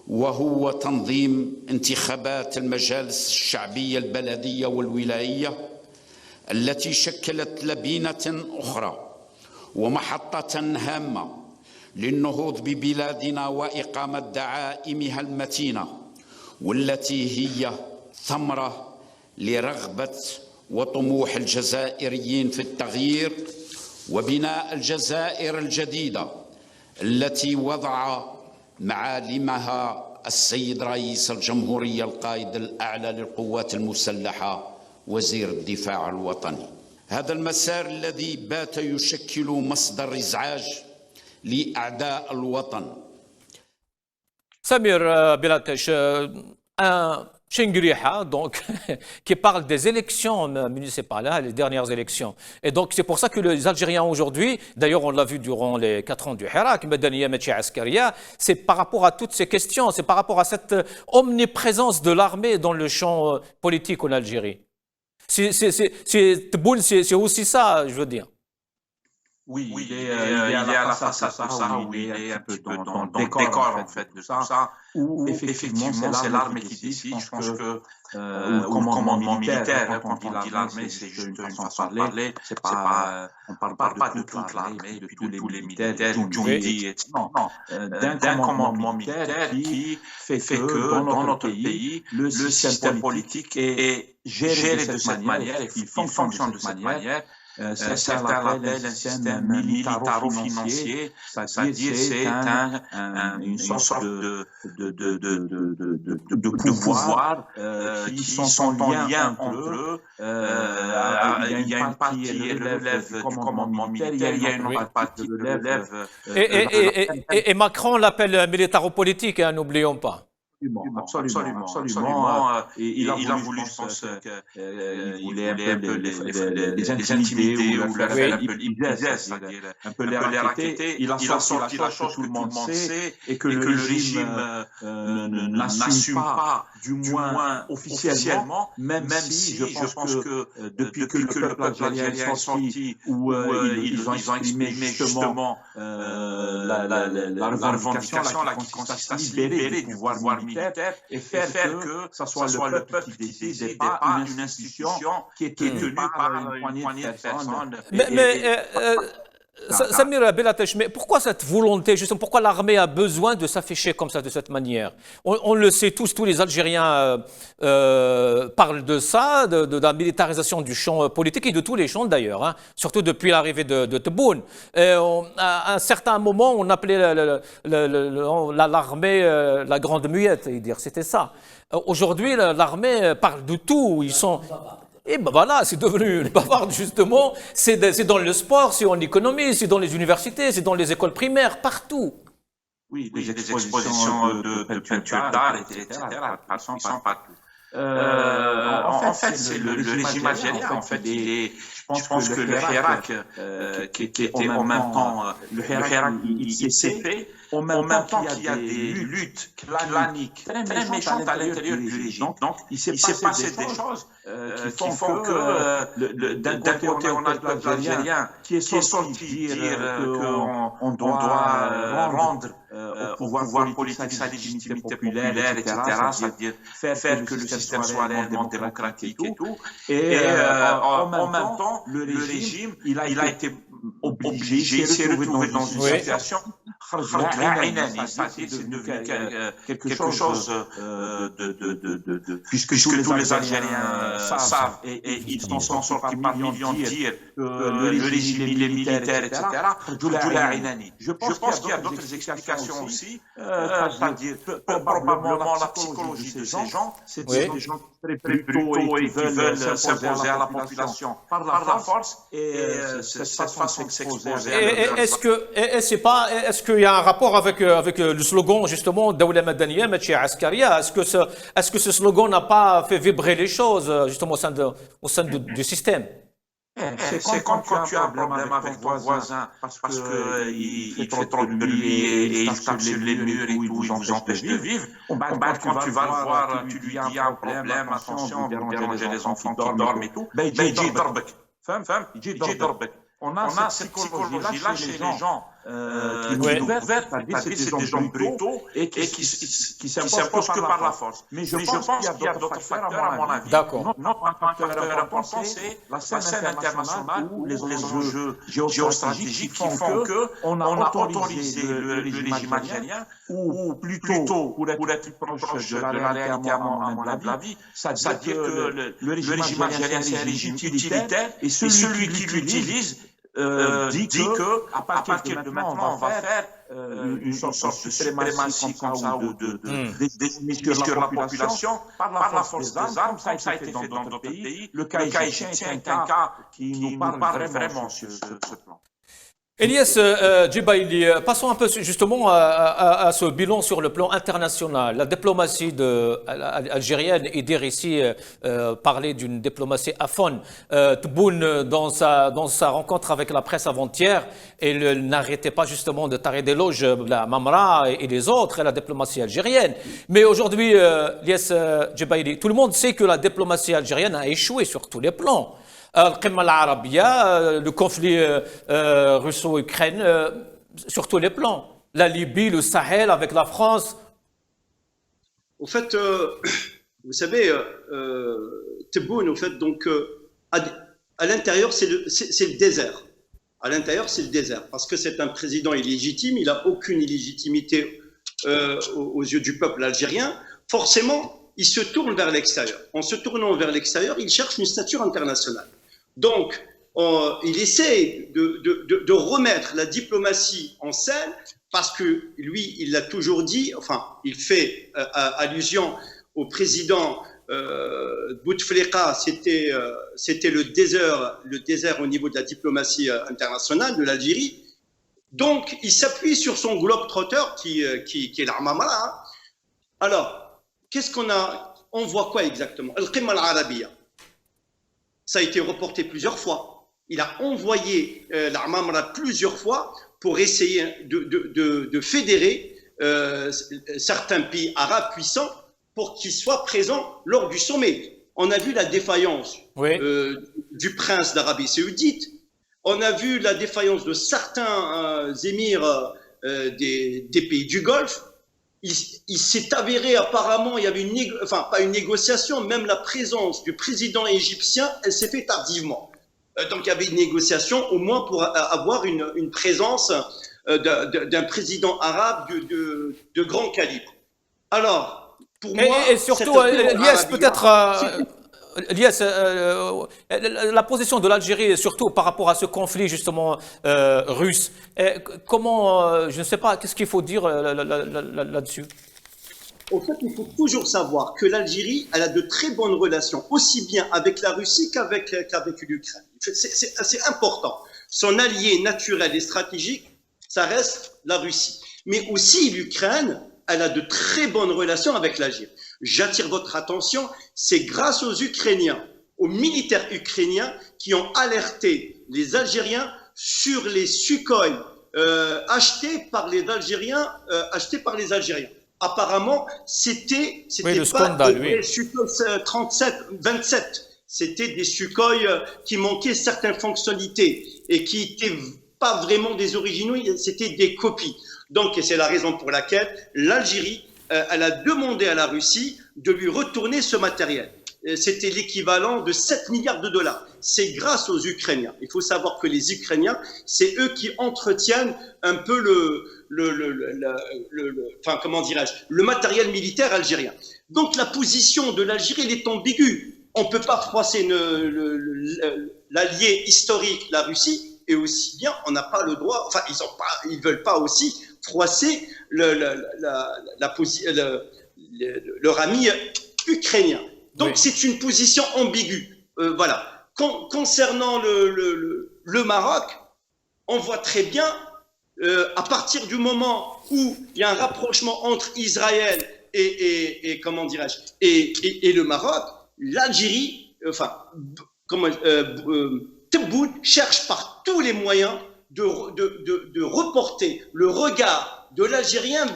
وهو تنظيم انتخابات المجالس الشعبية البلدية والولاية التي شكلت لبنة أخرى ومحطة هامة للنهوض ببلادنا وإقامة دعائمها المتينة والتي هي ثمرة لرغبة وطموح الجزائريين في التغيير وبناء الجزائر الجديدة التي وضع معالمها السيد رئيس الجمهورية القائد الأعلى للقوات المسلحة وزير الدفاع الوطني. هذا المسار الذي بات يشكل مصدر إزعاج لأعداء الوطن. Samir Belatache, un Chengriha, donc, qui parle des élections municipales, les dernières élections. Et donc, c'est pour ça que les Algériens aujourd'hui, d'ailleurs, on l'a vu durant les 4 ans du Hirak, c'est par rapport à toutes ces questions, c'est par rapport à cette omniprésence de l'armée dans le champ politique en Algérie. C'est aussi ça, je veux dire. Oui, il est à la face à ça, où il est un peu dans le décor en fait de ça, où effectivement c'est l'armée qui décide. Je pense que le commandement militaire, quand on dit l'armée, c'est juste une façon de parler. On ne parle pas de toute l'armée, de tous les militaires, du Djoundi, etc. Non, d'un commandement militaire qui fait que dans notre pays, le système politique est géré de cette manière et qui fonctionne de cette manière. certains l'appellent un système militaro-financier, c'est-à-dire c'est une sorte de pouvoir qui sont en lien entre eux. Il y a une partie qui relève du commandement militaire, il y a une autre partie qui relève... Et Macron l'appelle militaro-politique, hein, n'oublions pas. Absolument. Et il a voulu, je pense, qu'il voulait un peu les intimider ou leur faire un peu l'idée, c'est-à-dire un peu les raqueter. Il a sorti la chose que tout le monde sait et que le régime n'assume pas, du moins officiellement, même si je pense que depuis que le peuple algérien est sorti, où ils ont exprimé justement la revendication qui consiste à se libérer du pouvoir militaire et faire que ce soit le peuple qui décide et pas une institution qui est tenue par une poignée de personnes. Samir Bellatech, mais pourquoi cette volonté, justement, pourquoi l'armée a besoin de s'afficher comme ça, de cette manière? On le sait tous les Algériens parlent de ça, de la militarisation du champ politique et de tous les champs d'ailleurs, hein, surtout depuis l'arrivée de Tebboune. À un certain moment, on appelait l'armée la grande muette, c'était ça. Aujourd'hui, l'armée parle de tout, ils sont... Et ben voilà, c'est devenu les bavardes justement, c'est dans le sport, c'est en économie, c'est dans les universités, c'est dans les écoles primaires, partout. Oui, des expositions de peinture d'art, etc. Sont partout. En fait, c'est le régime algérien, en fait, je pense que le Hirak, qui était en même temps, le Hirak, il s'est fait, en même temps qu'il y a des luttes claniques très méchantes à l'intérieur du régime. Donc, il s'est passé des choses qui font que d'un côté, on a le peuple algérien qui est sorti dire qu'on doit rendre au pouvoir politique sa légitimité populaire, etc., c'est-à-dire faire que le système soit réellement démocratique et tout. Et en même temps, le régime, il a été obligé, il s'est retrouvé dans une situation c'est devenu quelque chose puisque tous les Algériens savent et ils sont sortis par millions dire que le régime il est militaire, etc. Je pense qu'il y a d'autres explications aussi, c'est-à-dire probablement la psychologie de ces gens, c'est des gens très brutaux et qui veulent s'imposer à la population par la force et cette façon de s'exposer. Est-ce qu'il y a un rapport avec le slogan justement Dawla Madaniya, Machi Askaria? Est-ce que ce slogan n'a pas fait vibrer les choses justement au sein du système? C'est quand tu as un problème avec ton voisin parce qu'il fait trop de bruit et il tape sur les murs et tout, il vous empêche de vivre. Quand tu vas le voir, tu lui dis un problème, attention, vous dérangez les enfants qui dorment et tout, il dit Darbek. On a cette psychologie-là chez les gens qui nous ouvertent, c'est des gens brutaux et qui s'imposent que par la force. Mais je pense qu'il y a d'autres facteurs à mon avis. D'accord. Notre facteur important, c'est la scène internationale ou les enjeux géostratégiques qui font qu'on a autorisé le régime algérien, ou plutôt, pour être plus proche de la réalité à mon avis, c'est-à-dire que le régime algérien, c'est un régime utilitaire et celui qui l'utilise dit que à partir de maintenant on va faire une sorte de suprématie comme ça ou de sur la population par la force des armes, comme ça a été fait dans d'autres pays. Le cas égyptien est un cas qui nous parle vraiment sur ce plan. Elias Djibaili, passons un peu justement à ce bilan sur le plan international. La diplomatie algérienne, Idir ici parlait d'une diplomatie aphone. Tebboune, dans sa rencontre avec la presse avant-hier, elle n'arrêtait pas justement de tarer d'éloges la Mamra et les autres, et la diplomatie algérienne. Mais aujourd'hui, Elias Djibaili, tout le monde sait que la diplomatie algérienne a échoué sur tous les plans. Le conflit russo-ukrainien sur tous les plans. La Libye, le Sahel avec la France. Au fait, vous savez, Tebboune, au fait, donc, à l'intérieur, c'est le désert. À l'intérieur, c'est le désert. Parce que c'est un président illégitime, il n'a aucune illégitimité aux yeux du peuple algérien. Forcément, il se tourne vers l'extérieur. En se tournant vers l'extérieur, il cherche une stature internationale. Donc, il essaie de remettre la diplomatie en scène, parce que lui, il l'a toujours dit, enfin, il fait allusion au président Bouteflika, c'était le désert au niveau de la diplomatie internationale de l'Algérie. Donc, il s'appuie sur son globe-trotter qui est l'Armamara. Hein. Alors, qu'est-ce qu'on a? On voit quoi exactement? Al-Qimma al-Arabiya. Ça a été reporté plusieurs fois. Il a envoyé l'Armamara plusieurs fois pour essayer de fédérer certains pays arabes puissants pour qu'ils soient présents lors du sommet. On a vu la défaillance du prince d'Arabie Saoudite. On a vu la défaillance de certains émirs des pays du Golfe. Il s'est avéré apparemment, il y avait pas une négociation, même la présence du président égyptien, elle s'est faite tardivement. Donc il y avait une négociation au moins pour avoir une présence d'un président arabe de grand calibre. Alors, pour moi... Et surtout, Lies, peut-être... Lies, la position de l'Algérie, surtout par rapport à ce conflit justement russe, comment, je ne sais pas, qu'est-ce qu'il faut dire là-dessus? En fait, il faut toujours savoir que l'Algérie, elle a de très bonnes relations, aussi bien avec la Russie qu'avec l'Ukraine. C'est important. Son allié naturel et stratégique, ça reste la Russie. Mais aussi l'Ukraine, elle a de très bonnes relations avec l'Algérie. J'attire votre attention, c'est grâce aux Ukrainiens, aux militaires ukrainiens qui ont alerté les Algériens sur les Sukhoi achetés par les Algériens. Apparemment, c'était le pas scandale, des Sukhoi 27, c'était des Sukhoi qui manquaient certaines fonctionnalités et qui n'étaient pas vraiment des originaux, c'était des copies. Donc, c'est la raison pour laquelle l'Algérie, elle a demandé à la Russie de lui retourner ce matériel. C'était l'équivalent de 7 milliards de dollars. C'est grâce aux Ukrainiens. Il faut savoir que les Ukrainiens, c'est eux qui entretiennent un peu le matériel militaire algérien. Donc la position de l'Algérie, elle est ambiguë. On ne peut pas froisser l'allié historique, la Russie, et aussi bien, on n'a pas le droit, enfin, ils ne veulent pas aussi froisser leur ami ukrainien. Donc, c'est une position ambiguë. Voilà. Concernant le Maroc, on voit très bien, à partir du moment où il y a un rapprochement entre Israël et le Maroc, l'Algérie, Tebboune cherche par tous les moyens de reporter le regard de l'Algérien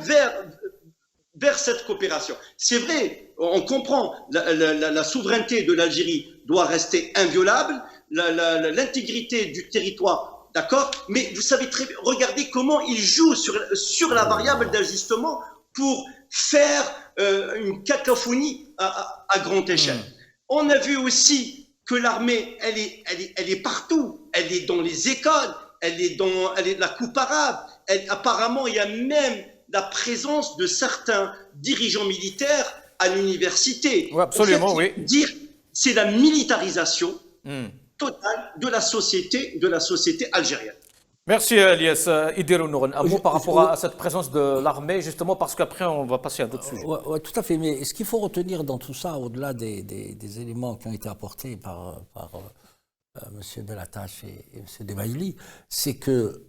vers cette coopération. C'est vrai, on comprend, la souveraineté de l'Algérie doit rester inviolable, l'intégrité du territoire, d'accord, mais vous savez très bien, regardez comment il joue sur la variable d'ajustement pour faire une cacophonie à grande échelle. On a vu aussi que l'armée, elle est partout, elle est dans les écoles, elle est la coupe arabe, apparemment il y a même la présence de certains dirigeants militaires à l'université. Oui, absolument, en fait, c'est la militarisation totale de la société algérienne. Merci Lies. Idir Nouron, un mot par rapport à cette présence de l'armée, justement, parce qu'après on va passer à d'autres sujets. Oui, tout à fait. Mais ce qu'il faut retenir dans tout ça, au-delà des éléments qui ont été apportés par M. Belatache et M. Debaïli, c'est que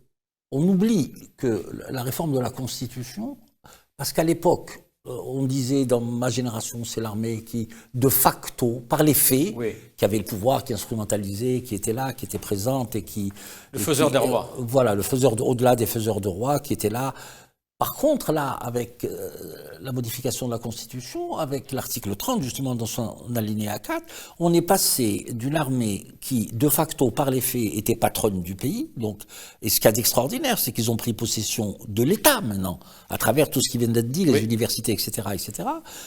on oublie que la réforme de la Constitution, parce qu'à l'époque, on disait dans ma génération, c'est l'armée qui, de facto, par les faits, qui avait le pouvoir, qui instrumentalisait, qui était là, qui était présente et qui... Le faiseur des rois. Voilà, au-delà des faiseurs de rois qui étaient là. Par contre, là, avec la modification de la Constitution, avec l'article 30, justement, dans son alinéa 4, on est passé d'une armée qui, de facto, par les faits, était patronne du pays. Donc, et ce qu'il y a d'extraordinaire, c'est qu'ils ont pris possession de l'État, maintenant, à travers tout ce qui vient d'être dit, les universités, etc.,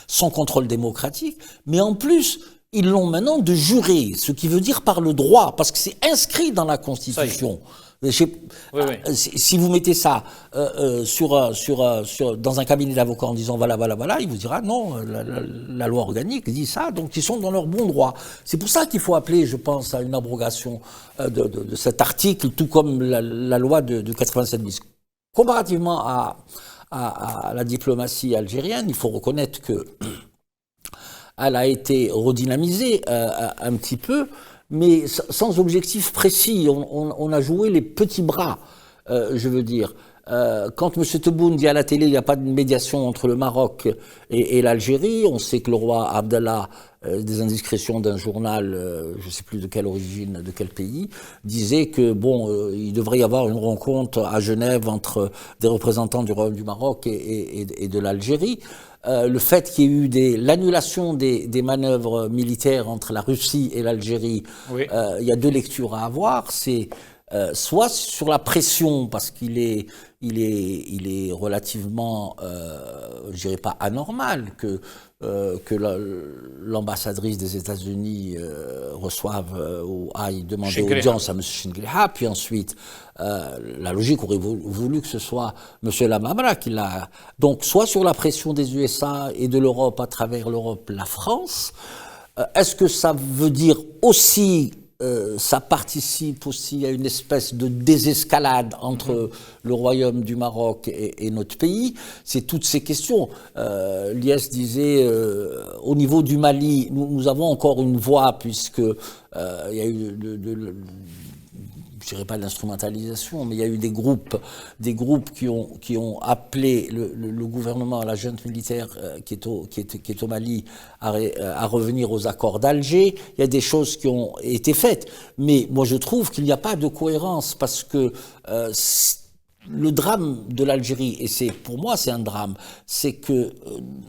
sans contrôle démocratique. Mais en plus, ils l'ont maintenant de jurer, ce qui veut dire par le droit, parce que c'est inscrit dans la Constitution. Si vous mettez ça dans un cabinet d'avocats en disant voilà, il vous dira non, la loi organique dit ça, donc ils sont dans leur bon droit. C'est pour ça qu'il faut appeler, je pense, à une abrogation de cet article, tout comme la loi de 87 bis. Comparativement à la diplomatie algérienne, il faut reconnaître que elle a été redynamisée un petit peu, mais sans objectif précis. On a joué les petits bras, je veux dire. Quand M. Tebboune dit à la télé il n'y a pas de médiation entre le Maroc et l'Algérie, on sait que le roi Abdallah, des indiscrétions d'un journal, je ne sais plus de quelle origine, de quel pays, disait que il devrait y avoir une rencontre à Genève entre des représentants du Royaume du Maroc et de l'Algérie. Le fait qu'il y ait eu l'annulation des manœuvres militaires entre la Russie et l'Algérie, il y a deux lectures à avoir. C'est soit sur la pression, parce qu'il est relativement, je dirais pas anormal que l'ambassadrice des États-Unis reçoive ou aille demander audience à M. Chingliha, puis ensuite la logique aurait voulu que ce soit M. Lamamra qui l'a. Donc soit sur la pression des USA et de l'Europe, à travers l'Europe, la France. Est-ce que ça veut dire aussi ça participe aussi à une espèce de désescalade entre le Royaume du Maroc et notre pays? C'est toutes ces questions. Liès disait, au niveau du Mali, nous avons encore une voix, puisque il y a eu je dirais pas l'instrumentalisation, mais il y a eu des groupes qui ont appelé le gouvernement, la junte militaire qui est au Mali à revenir aux accords d'Alger. Il y a des choses qui ont été faites, mais moi je trouve qu'il n'y a pas de cohérence, parce que le drame de l'Algérie, et pour moi c'est un drame, c'est que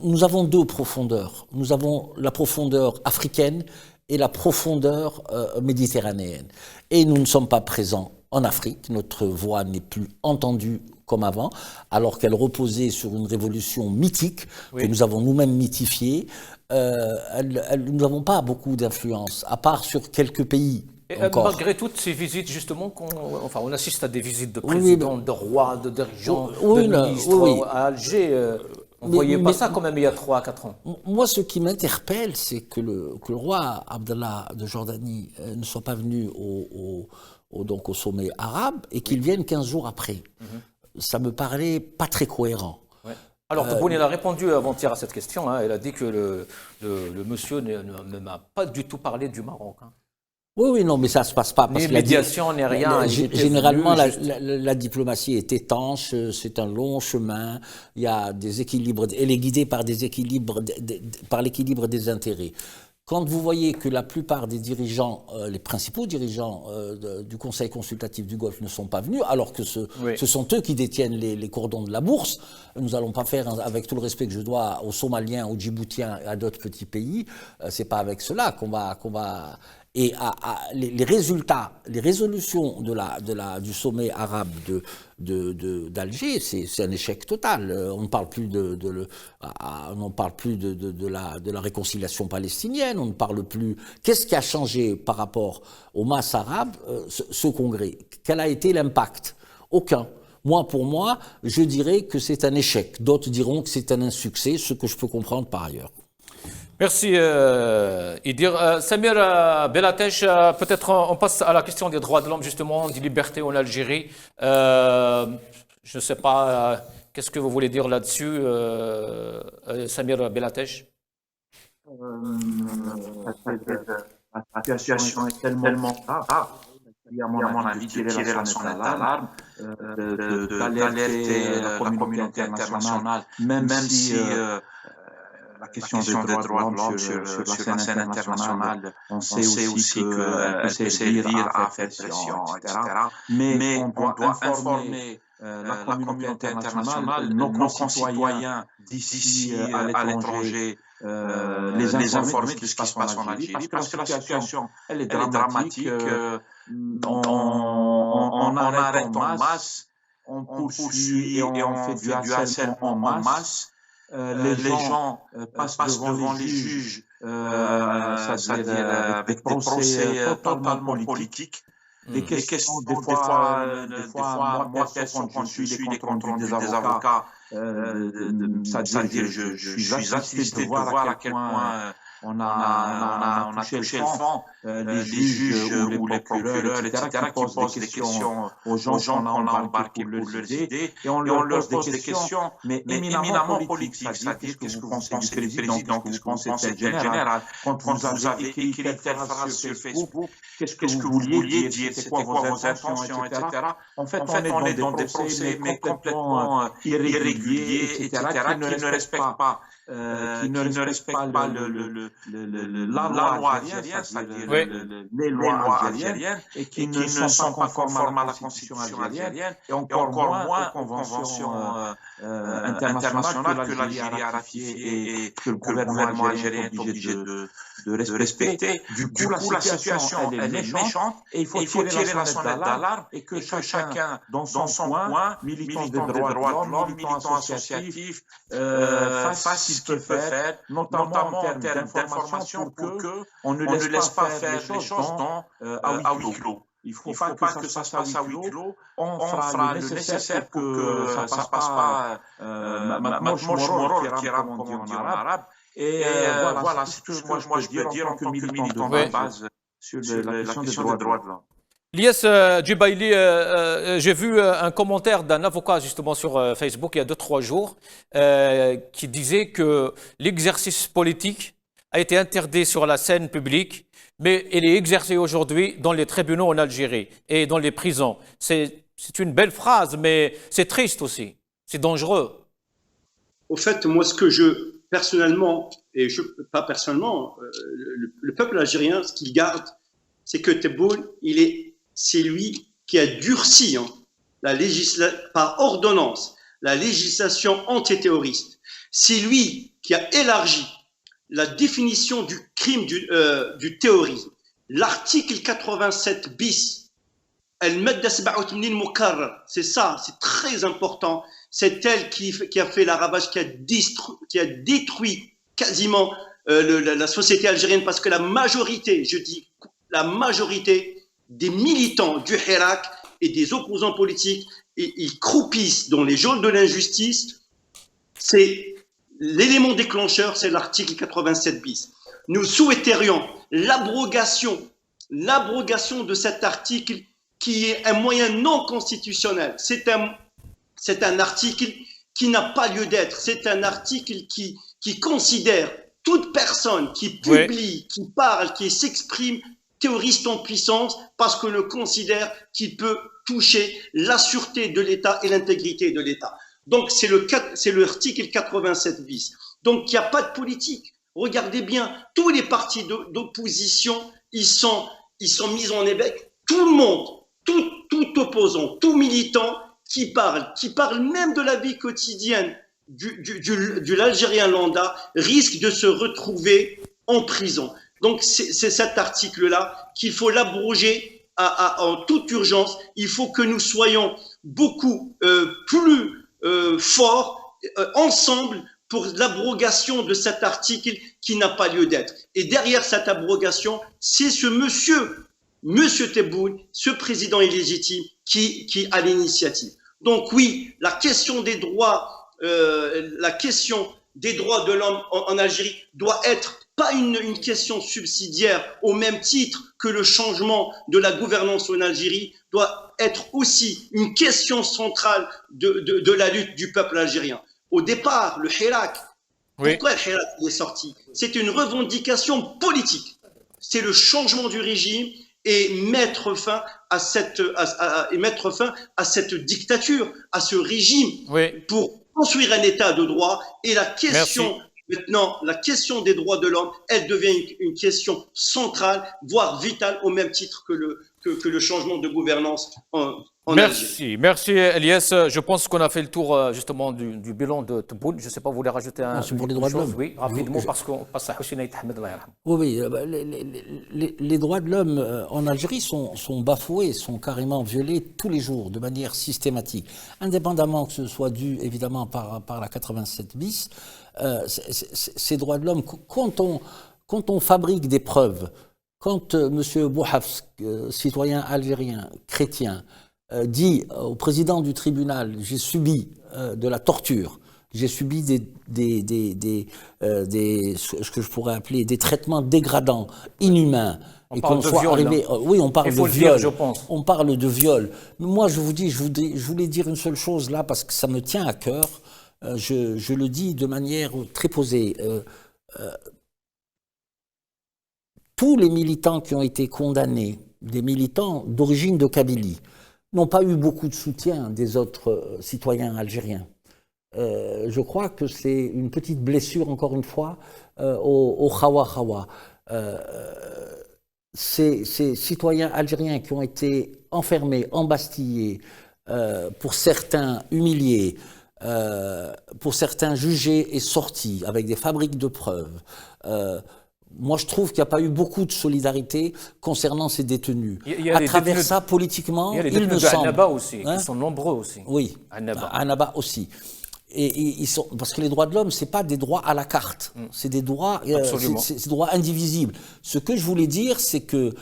nous avons deux profondeurs. Nous avons la profondeur africaine et la profondeur méditerranéenne. Et nous ne sommes pas présents en Afrique, notre voix n'est plus entendue comme avant, alors qu'elle reposait sur une révolution mythique, que nous avons nous-mêmes mythifiée. Nous n'avons pas beaucoup d'influence, à part sur quelques pays. Et malgré toutes ces visites, justement, on assiste à des visites de présidents, de rois, de dirigeants, de ministres à Alger. On ne voyait pas ça quand même il y a 3 à 4 ans. Moi, ce qui m'interpelle, c'est que le roi Abdallah de Jordanie ne soit pas venu au sommet arabe et qu'il vienne 15 jours après. Ça me paraît pas très cohérent. Ouais. Alors, Tebboune, il a répondu avant-hier à cette question. Il a dit que le monsieur ne m'a pas du tout parlé du Maroc. Oui, non, mais ça ne se passe pas. Ni médiation, ni rien. Généralement, la diplomatie est étanche, c'est un long chemin, il y a des équilibres, elle est guidée par par l'équilibre des intérêts. Quand vous voyez que la plupart des dirigeants, les principaux dirigeants du Conseil consultatif du Golfe ne sont pas venus, alors que ce sont eux qui détiennent les cordons de la bourse, nous n'allons pas faire, avec tout le respect que je dois aux Somaliens, aux Djiboutiens et à d'autres petits pays, c'est pas avec cela qu'on va et les résultats, les résolutions du sommet arabe d'Alger, c'est un échec total. On ne parle plus de la réconciliation palestinienne, on ne parle plus. Qu'est-ce qui a changé par rapport aux masses arabes, ce congrès? Quel a été l'impact? Aucun. Pour moi, je dirais que c'est un échec. D'autres diront que c'est un insuccès, ce que je peux comprendre par ailleurs. Merci Idir. Samir Belatesh, peut-être on passe à la question des droits de l'homme, justement, des libertés en Algérie. Je ne sais pas, qu'est-ce que vous voulez dire là-dessus, Samir Belatesh? La situation est tellement grave. Il y a, à mon avis, tirer la sonnette d'alarme, d'alerter la communauté internationale, même si la question des droits de l'homme sur la scène internationale, on sait aussi qu'elle peut servir à faire pression, etc. Mais on doit informer la communauté internationale, nos concitoyens d'ici à l'étranger, les informer de ce qui se passe en Algérie, parce que la situation, elle est dramatique. On arrête en masse, on poursuit et on fait du harcèlement en masse. Les gens passent devant les juges, c'est-à-dire avec des procès totalement politiques. des questions, des fois, moi, perso, quand je suis les comptes rendus des avocats, c'est-à-dire, je suis assisté de voir à quel point on a touché le fond, les juges ou les procureurs, etc., qui posent des questions aux gens qu'on a embarqués pour leurs idées, et on leur pose des questions, mais éminemment politiques, c'est-à-dire qu'est-ce que vous pensez du président, qu'est-ce que vous pensez de tel général, quand vous avez écrit telle phrase sur Facebook, qu'est-ce que vous vouliez dire, c'était quoi vos intentions, etc. En fait, on est dans des procès, mais complètement irréguliers, etc., qui ne respectent pas la loi algérienne, c'est-à-dire les lois algériennes, et qui ne sont pas conformes à la Constitution algérienne, et encore moins aux conventions internationales que l'Algérie a ratifiées et que le gouvernement algérien est obligé de respecter. Du coup, la situation elle est méchante, et il faut tirer la sonnette d'alarme, et que chacun, dans son coin, militant des droits de l'homme, militant associatif, fasse ce qu'il peut faire, notamment en termes d'information, pour qu'on ne laisse pas faire les choses à huis clos. Il ne faut pas que ça se passe à huis clos. On fera le nécessaire pour que ça ne se passe pas comme on dit en arabe. Et voilà, c'est tout ce que moi je peux dire en tant que militant de base sur la question des droits de l'homme. Ilyes Djibaili, j'ai vu un commentaire d'un avocat justement sur Facebook il y a 2-3 jours qui disait que l'exercice politique a été interdit sur la scène publique, mais il est exercé aujourd'hui dans les tribunaux en Algérie et dans les prisons. C'est une belle phrase, mais c'est triste aussi, c'est dangereux. Au fait, moi, ce que personnellement, pas personnellement, le peuple algérien, ce qu'il garde, c'est que Tebboune, c'est lui qui a durci par ordonnance la législation antiterroriste. C'est lui qui a élargi la définition du crime du terrorisme. L'article 87 bis, c'est ça, c'est très important. C'est elle qui a fait la ravage, qui a détruit quasiment la société algérienne, parce que la majorité des militants du Hirak et des opposants politiques, ils croupissent dans les geôles de l'injustice. C'est l'élément déclencheur, c'est l'article 87 bis. Nous souhaiterions l'abrogation de cet article qui est un moyen non constitutionnel. C'est un article qui n'a pas lieu d'être. C'est un article qui considère toute personne qui publie, qui parle, qui s'exprime terroriste en puissance, parce que le considère qu'il peut toucher la sûreté de l'État et l'intégrité de l'État. Donc c'est l'article 87 bis. Donc il n'y a pas de politique. Regardez bien, tous les partis d'opposition, ils sont mis en évêque. Tout le monde, tout opposant, tout militant qui parle même de la vie quotidienne de l'Algérien lambda, risque de se retrouver en prison. Donc c'est cet article-là qu'il faut l'abroger en toute urgence. Il faut que nous soyons beaucoup plus forts ensemble pour l'abrogation de cet article qui n'a pas lieu d'être. Et derrière cette abrogation, c'est ce monsieur Tebboune, ce président illégitime qui a l'initiative. Donc oui, la question des droits de l'homme en Algérie doit être pas une question subsidiaire, au même titre que le changement de la gouvernance en Algérie doit être aussi une question centrale de la lutte du peuple algérien. Au départ, le Hirak, pourquoi le Hirak est sorti? C'est une revendication politique. C'est le changement du régime et mettre fin à cette dictature, à ce régime, pour construire un état de droit. Et la question maintenant, la question des droits de l'homme, elle devient une question centrale, voire vitale, au même titre que le changement de gouvernance en Algérie. Merci Ilyes. Je pense qu'on a fait le tour justement du bilan de Tebboune. Je ne sais pas, vous voulez rajouter pour les droits de l'homme. Oui, rapidement, parce qu'on passe à Hussein Ahmed. Oui, les droits de l'homme en Algérie sont bafoués, sont carrément violés tous les jours, de manière systématique. Indépendamment que ce soit dû évidemment par la 87 bis, ces droits de l'homme, quand on fabrique des preuves Quand M. Bouhafs, citoyen algérien, chrétien, dit au président du tribunal « j'ai subi de la torture », j'ai subi ce que je pourrais appeler des traitements dégradants, inhumains. On parle de viol. Oui, on parle de viol. Dire, je pense. On parle de viol. Mais moi, je voulais dire une seule chose là, parce que ça me tient à cœur. Je le dis de manière très posée. Tous les militants qui ont été condamnés, des militants d'origine de Kabylie, n'ont pas eu beaucoup de soutien des autres citoyens algériens. Je crois que c'est une petite blessure, encore une fois, au Khawa-Khawa. Ces citoyens algériens qui ont été enfermés, embastillés, pour certains humiliés, pour certains jugés et sortis avec des fabriques de preuves. Moi, je trouve qu'il n'y a pas eu beaucoup de solidarité concernant ces détenus. À travers ça, politiquement, il me semble. Il y a les détenus d'Annaba aussi, qui sont nombreux aussi. Oui, Annaba aussi. Et ils sont, parce que les droits de l'homme, c'est pas des droits à la carte, c'est des droits, c'est des droits indivisibles. Ce que je voulais dire, c'est que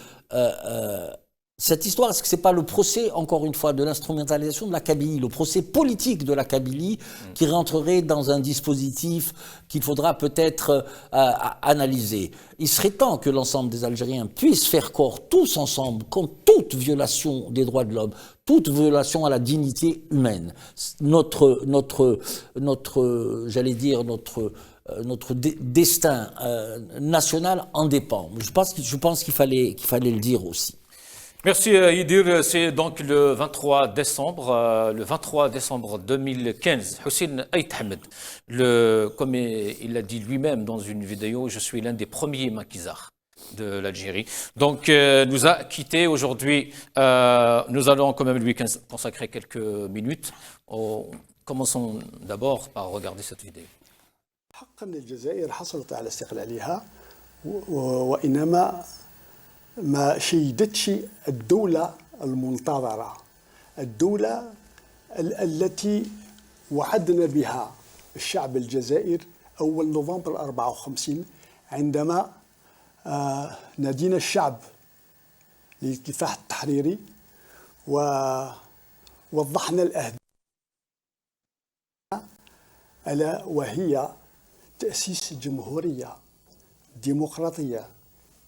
cette histoire, est-ce que c'est pas le procès, encore une fois, de l'instrumentalisation de la Kabylie, le procès politique de la Kabylie, qui rentrerait dans un dispositif qu'il faudra peut-être analyser. Il serait temps que l'ensemble des Algériens puissent faire corps tous ensemble contre toute violation des droits de l'homme, toute violation à la dignité humaine. Notre destin national en dépend. Je pense qu'il fallait le dire aussi. Merci Yidir. C'est donc le 23 décembre 2015. Hussein Ait Ahmed, comme il l'a dit lui-même dans une vidéo, je suis l'un des premiers maquisards de l'Algérie. Donc, nous a quittés aujourd'hui. Nous allons quand même lui consacrer quelques minutes. Commençons d'abord par regarder cette vidéo. حقا الجزائر حصلت على استقلالها وإنما ما شيدتش الدولة المنتظرة، الدولة التي وعدنا بها الشعب الجزائر أول نوفمبر 54 عندما نادينا الشعب للكفاح التحريري ووضحنا الأهداف ألا وهي تأسيس جمهورية ديمقراطية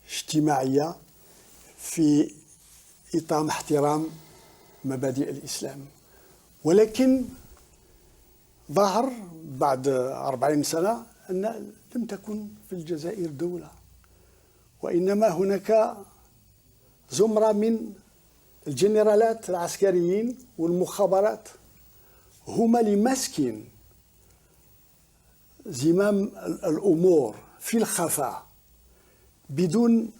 اجتماعية في إطار احترام مبادئ الإسلام. ولكن ظهر بعد 40 سنة أن لم تكن في الجزائر دولة، وإنما هناك زمرة من الجنرالات العسكريين والمخابرات هما اللي ماسكين زمام الأمور في الخفاء بدون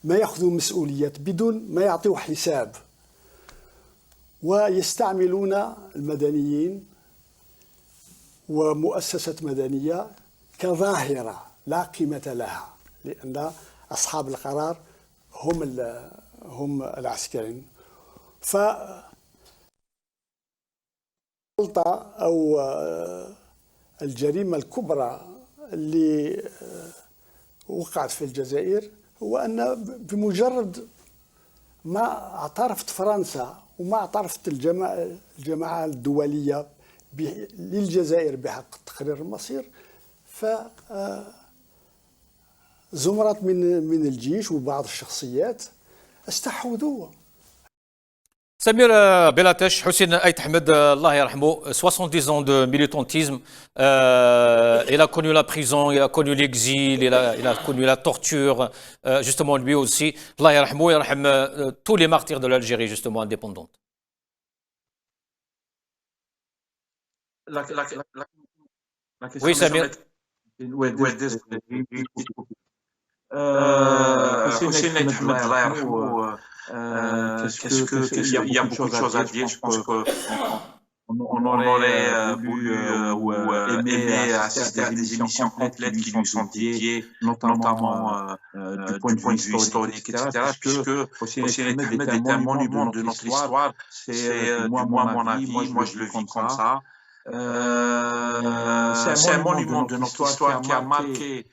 ما يأخذوا مسؤوليات، بدون ما يعطوا حساب، ويستعملون المدنيين ومؤسسات مدنية كظاهرة لا قيمة لها، لأن أصحاب القرار هم العسكريين. فالغلطة أو الجريمة الكبرى اللي وقعت في الجزائر هو أن بمجرد ما اعترفت فرنسا وما اعترفت الجماعة الدولية للجزائر بحق تقرير المصير، فزمرة من الجيش وبعض الشخصيات استحوذوا. Samir Belatesh, Hussein Ait Ahmed, Allah yarhamou, 70 ans de militantisme. Il a connu la prison, il a connu l'exil, il a connu la torture, justement lui aussi. Allah yarhamou, yarham tous les martyrs de l'Algérie, justement, indépendante. La question oui, Samir. Hussein Ait Ahmed, Allah yarhamou, il y a beaucoup de choses à dire. Je pense qu'on aurait voulu ou aimé assister à des émissions complètes qui nous sont dédiées, notamment du point de vue historique, etc. Puisque Hussein Ait Ahmed est un monument de notre histoire. C'est moi mon avis, moi je le vis comme ça. C'est un monument de notre histoire qui a marqué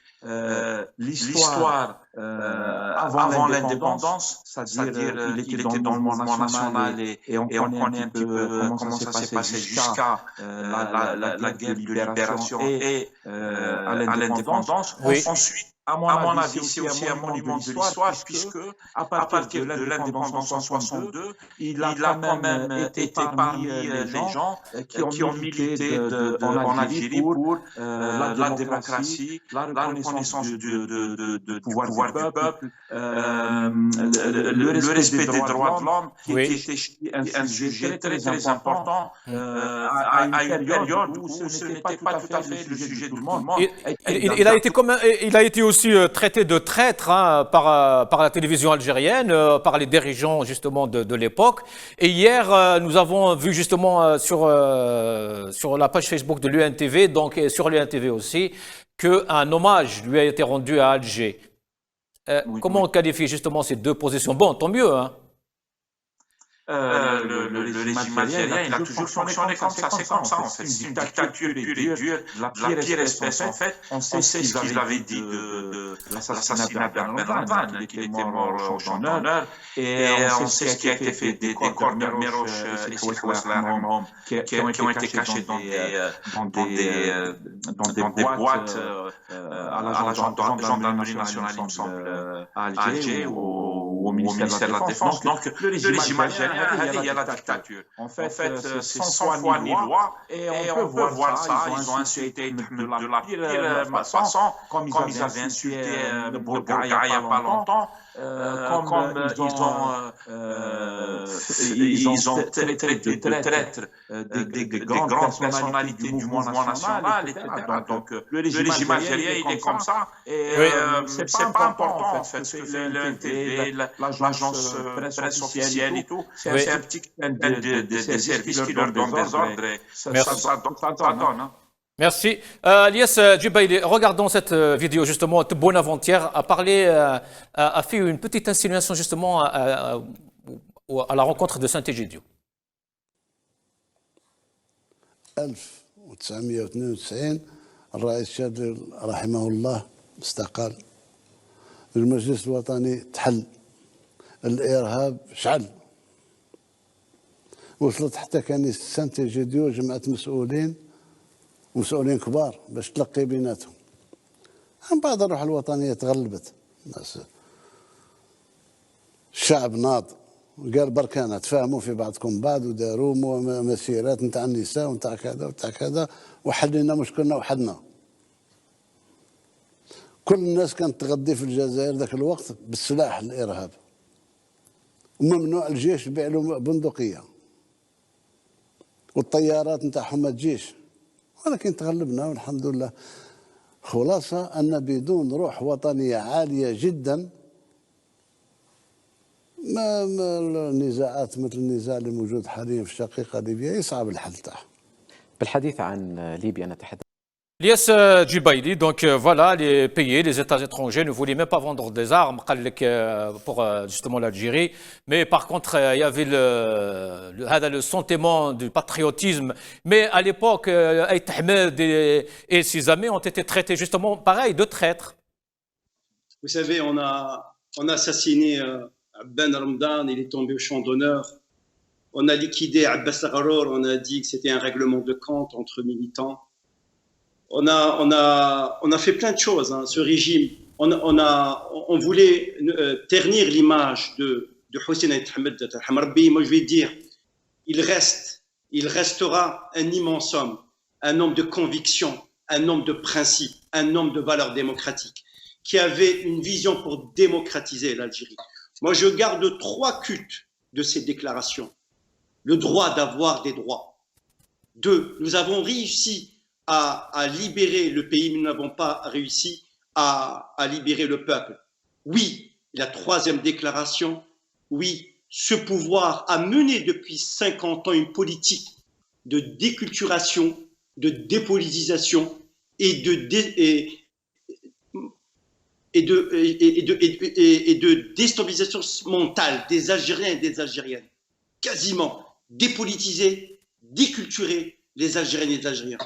l'histoire avant l'indépendance, c'est-à-dire il était dans le mouvement national et on connaît un petit peu comment ça s'est passé jusqu'à la guerre de libération et à l'indépendance. Ensuite, à mon avis, c'est aussi un monument de l'histoire, puisque à partir de l'indépendance en 62, il a quand même été parmi les gens qui ont milité en Algérie pour la démocratie, la reconnaissance du pouvoir du peuple, le respect des droits de l'homme, qui était un sujet très important à une période où ce n'était pas tout à fait le sujet du monde. Il a été aussi traité de traître par la télévision algérienne, par les dirigeants justement de l'époque. Et hier, nous avons vu justement sur la page Facebook de l'UNTV, donc et sur l'UNTV aussi, qu'un hommage lui a été rendu à Alger. Comment on qualifie justement ces deux positions? Bon, tant mieux, hein. Le régime algérien, il a toujours fonctionné comme ça, c'est comme ça en fait. C'est une dictature pure et dure, la pire espèce en fait. On sait ce qu'il avait dit de l'assassinat de Ben Laden, qu'il était mort au champ d'honneur, et on sait ce qui a été fait des corps de Miroche et Sikouslam qui ont été cachés dans des boîtes à la gendarmerie nationale, il me semble, à Alger ou au ministère de la Défense. Donc le régime algérien, il y a la dictature. En fait, c'est sans foi ni loi, et on peut voir ça. Ils ont insulté de la pire façon, comme ils avaient insulté le Bourgaïa il n'y a pas longtemps, comme ils ont traité de traîtres des grandes personnalités du mouvement national, etc. Donc le régime algérien, il est comme ça, et c'est pas important en fait, parce que l'UNTV, l'agence presse officielle et tout, c'est un petit des services qui leur donnent des ordres, et ça donne. Merci. Lies Djibaili, regardons cette vidéo justement. Bonaventure a fait une petite insinuation justement à la rencontre de Saint-Égidio. 1992 الرئيس الشاذلي رحمه الله استقال. المجلس الوطني تحل. الإرهاب شعل. وصلت حتى كنيسة سانت-إيجيديو جمعت مسؤولين كبار باش تلقي بيناتهم. من بعد الروح الوطنية تغلبت. الشعب ناض قال بركانة تفاهموا في بعضكم بعض وداروا مسيرات نتاع النساء ونتاع كذا ونتاع كذا وحلينا مشكلنا وحدنا. كل الناس كانت تغذي في الجزائر ذاك الوقت بالسلاح الإرهاب. وممنوع الجيش يبيع له بندقية. والطيارات نتاعهم ما تجيش. ولكن تغلبنا والحمد لله. خلاصة أن بدون روح وطنية عالية جدا ما النزاعات مثل النزاع اللي موجود حاليا في الشقيقة ليبيا يصعب الحل تاعها. بالحديث عن ليبيا نتحدث. Lies Djibaili, donc voilà, les pays, les États étrangers ne voulaient même pas vendre des armes pour justement l'Algérie, mais par contre il y avait le sentiment du patriotisme. Mais à l'époque, Aït Ahmed et ses amis ont été traités justement pareil, de traîtres. Vous savez, on a assassiné Ben Ramdan, il est tombé au champ d'honneur. On a liquidé Abbas Agharour, on a dit que c'était un règlement de compte entre militants. On a fait plein de choses, hein, ce régime. On voulait ternir l'image de Hossein Aït Ahmed Hamrabi. Moi, je vais dire, il restera un immense homme, un homme de conviction, un homme de principe, un homme de valeurs démocratiques, qui avait une vision pour démocratiser l'Algérie. Moi, je garde 3 cultes de ces déclarations. Le droit d'avoir des droits. 2, nous avons réussi à libérer le pays, mais nous n'avons pas réussi à libérer le peuple. Oui, la 3e déclaration, oui, ce pouvoir a mené depuis 50 ans une politique de déculturation, de dépolitisation et de déstabilisation mentale des Algériens et des Algériennes. Quasiment dépolitiser, déculturer les Algériennes et les Algériens.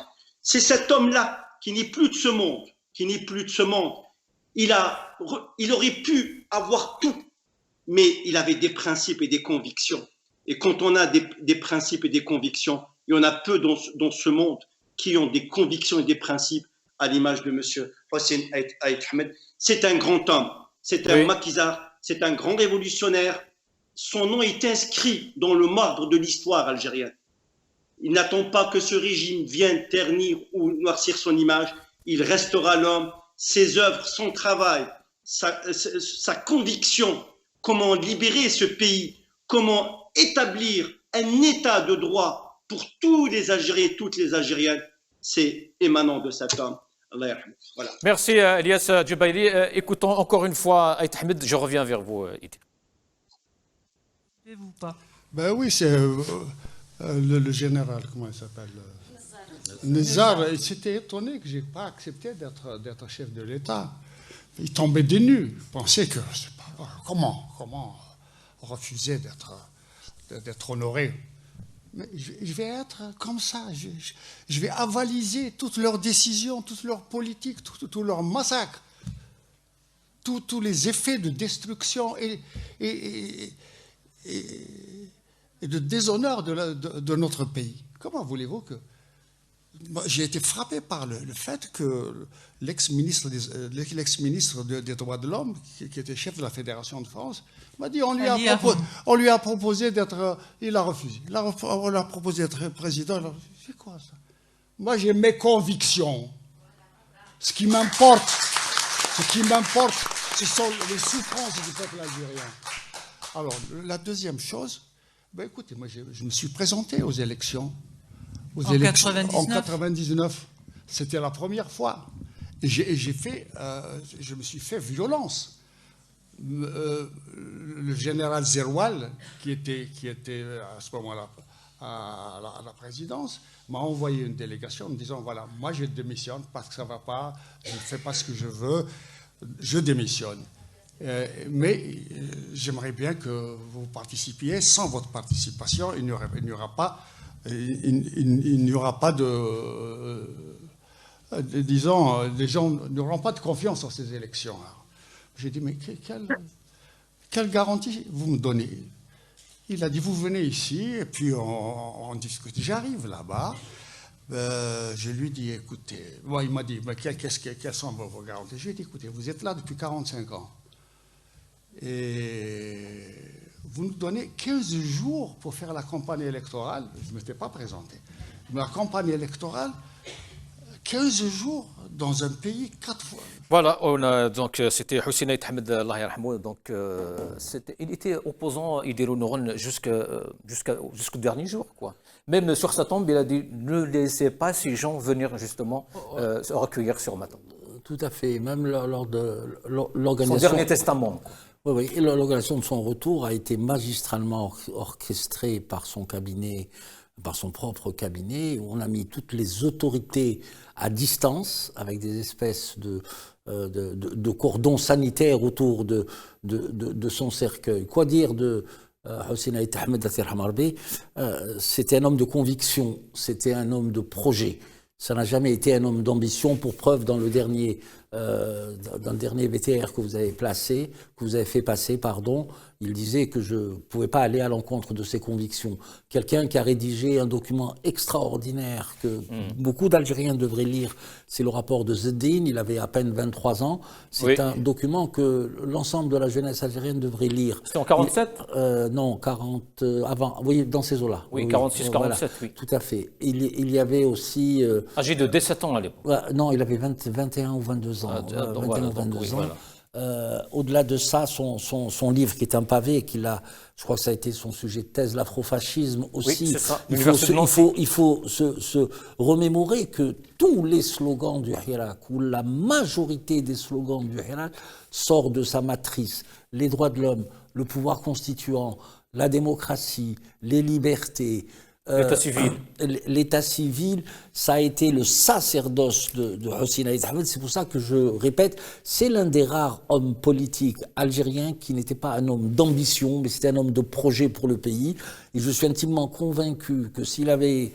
C'est cet homme-là qui n'est plus de ce monde, qui n'est plus de ce monde. Il aurait pu avoir tout, mais il avait des principes et des convictions. Et quand on a des principes et des convictions, il y en a peu dans ce monde qui ont des convictions et des principes à l'image de M. Hossein Aït Ahmed. C'est un grand homme, c'est un maquisard, c'est un grand révolutionnaire. Son nom est inscrit dans le marbre de l'histoire algérienne. Il n'attend pas que ce régime vienne ternir ou noircir son image. Il restera l'homme, ses œuvres, son travail, sa conviction, comment libérer ce pays, comment établir un état de droit pour tous les Algériens et toutes les Algériennes, c'est émanant de cet homme. Voilà. Merci Elias Djubaili. Écoutons encore une fois Aït Ahmed, je reviens vers vous, Idi. Vous pas. Ben oui, c'est le général, comment il s'appelle, Nizar. Il s'était étonné que je n'ai pas accepté d'être chef de l'État. Il tombait des nues. Il pensait que, comment refuser d'être honoré. Mais je vais être comme ça. Je vais avaliser toutes leurs décisions, toutes leurs politiques, tous leurs massacres, tous les effets de destruction et de déshonneur de notre pays. Comment voulez-vous que... J'ai été frappé par le fait que l'ex-ministre des droits de l'homme, qui était chef de la Fédération de France, m'a dit on lui a proposé d'être... Il a refusé. On lui a proposé d'être président. C'est quoi ça? Moi, j'ai mes convictions. Ce qui m'importe, ce sont les souffrances du peuple algérien. Alors, la deuxième chose, ben écoutez, moi, je me suis présenté aux élections. En 99, c'était la première fois. Et je me suis fait violence. Le général Zeroual, qui était à ce moment-là à la présidence, m'a envoyé une délégation en me disant, voilà, moi je démissionne parce que ça ne va pas, je ne fais pas ce que je veux, je démissionne. Mais j'aimerais bien que vous participiez. Sans votre participation, il n'y aura pas disons, les gens n'auront pas de confiance dans ces élections. J'ai dit, mais quelle garantie vous me donnez? Il a dit, vous venez ici et puis on discute. J'arrive là-bas. Je lui dis, écoutez, il m'a dit, mais quelles sont vos garanties? Je lui ai dit, écoutez, vous êtes là depuis 45 ans. Et vous nous donnez 15 jours pour faire la campagne électorale. Je ne m'étais pas présenté. Mais la campagne électorale, 15 jours dans un pays 4 fois. Voilà, donc c'était Hossein Aït Ahmed, Allah yarhamou. Donc il était opposant Idirou Nouron jusqu'au dernier jour, quoi. Même sur sa tombe, il a dit ne laissez pas ces gens venir justement se recueillir sur ma tombe. Tout à fait. Même lors de l'organisation. Son dernier testament. Oui, et l'organisation de son retour a été magistralement orchestrée par son cabinet, par son propre cabinet. On a mis toutes les autorités à distance avec des espèces de cordons sanitaires autour de son cercueil. Quoi dire de Hossein Aït Ahmed, c'était un homme de conviction, c'était un homme de projet. Ça n'a jamais été un homme d'ambition, pour preuve dans le dernier VTR que vous avez fait passer, il disait que je ne pouvais pas aller à l'encontre de ses convictions. Quelqu'un qui a rédigé un document extraordinaire que beaucoup d'Algériens devraient lire, c'est le rapport de Zeddine, il avait à peine 23 ans. C'est un document que l'ensemble de la jeunesse algérienne devrait lire. C'est en 47 Non, 40, avant, oui, dans ces eaux-là. Oui, 46, 47, voilà, oui. Tout à fait. Il y avait aussi... âgé de 17 ans à l'époque. Non, il avait 21 ou 22 ans. 21 ou 22 ans. Au-delà de ça, son livre qui est un pavé, je crois que ça a été son sujet de thèse, l'afrofascisme aussi. Oui, c'est ça. Il faut se remémorer que tous les slogans du Hirak, ou la majorité des slogans du Hirak, sort de sa matrice. Les droits de l'homme, le pouvoir constituant, la démocratie, les libertés. L'état civil, ça a été le sacerdoce de Hossein Aït Ahmed. C'est pour ça que je répète, c'est l'un des rares hommes politiques algériens qui n'était pas un homme d'ambition, mais c'était un homme de projet pour le pays. Et je suis intimement convaincu que s'il avait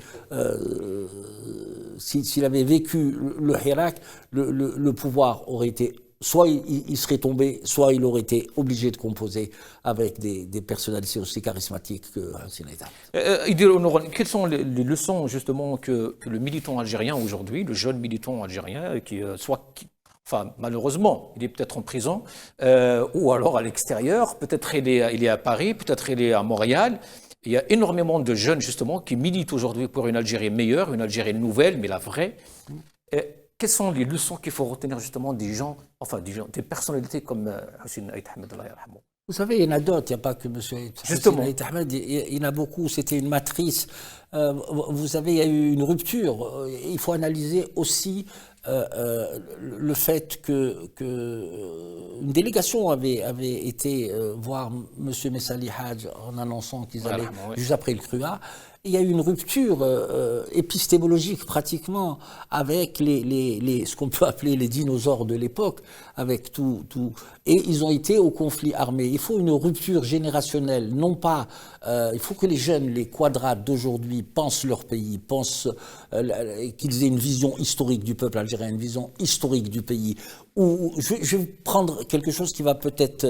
s'il avait vécu le Hirak, le pouvoir aurait été, soit il serait tombé, soit il aurait été obligé de composer avec des personnalités aussi charismatiques que Hossein Aït. Quelles sont les leçons justement que le militant algérien aujourd'hui, le jeune militant algérien, enfin, malheureusement, il est peut-être en prison, ou alors à l'extérieur, peut-être il est à Paris, peut-être il est à Montréal. Il y a énormément de jeunes, justement, qui militent aujourd'hui pour une Algérie meilleure, une Algérie nouvelle, mais la vraie. Quelles sont les leçons qu'il faut retenir, justement, des personnalités comme Hossein Aït Ahmed, Allah yarhamou? Vous savez, il y en a d'autres, il n'y a pas que M. Hossein Aït Ahmed, il y en a beaucoup, c'était une matrice. Vous savez, il y a eu une rupture. Il faut analyser aussi le fait qu'une délégation avait été voir M. Messali Hadj en annonçant qu'ils allaient juste après le CRUA. Il y a eu une rupture épistémologique pratiquement avec ce qu'on peut appeler les dinosaures de l'époque, avec tout. Et ils ont été au conflit armé. Il faut une rupture générationnelle, non pas. Il faut que les jeunes, les quadrates d'aujourd'hui pensent leur pays, pensent qu'ils aient une vision historique du peuple algérien, une vision historique du pays. Je vais prendre quelque chose qui va peut-être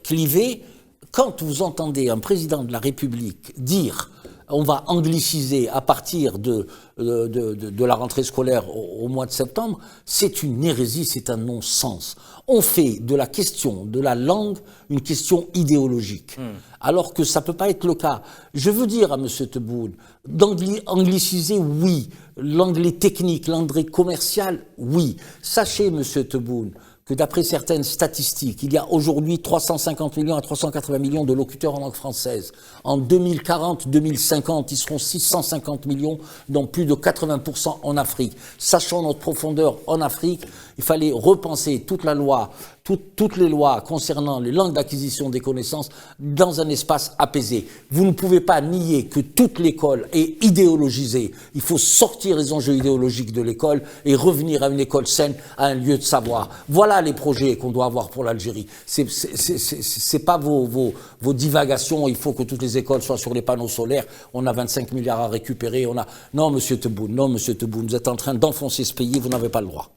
cliver. Quand vous entendez un président de la République dire on va angliciser à partir de la rentrée scolaire au mois de septembre, c'est une hérésie, c'est un non-sens. On fait de la question de la langue une question idéologique, alors que ça ne peut pas être le cas. Je veux dire à M. Tebboune, d'angliciser, oui. L'anglais technique, l'anglais commercial, oui. Sachez, M. Tebboune, que d'après certaines statistiques, il y a aujourd'hui 350 millions à 380 millions de locuteurs en langue française. En 2040-2050, ils seront 650 millions, dont plus de 80% en Afrique. Sachant notre profondeur en Afrique, il fallait repenser toute la loi, toutes les lois concernant les langues d'acquisition des connaissances dans un espace apaisé. Vous ne pouvez pas nier que toute l'école est idéologisée. Il faut sortir les enjeux idéologiques de l'école et revenir à une école saine, à un lieu de savoir. Voilà les projets qu'on doit avoir pour l'Algérie. C'est pas vos divagations. Il faut que toutes les écoles soient sur les panneaux solaires. On a 25 milliards à récupérer. Non, monsieur Tebboune, vous êtes en train d'enfoncer ce pays. Vous n'avez pas le droit.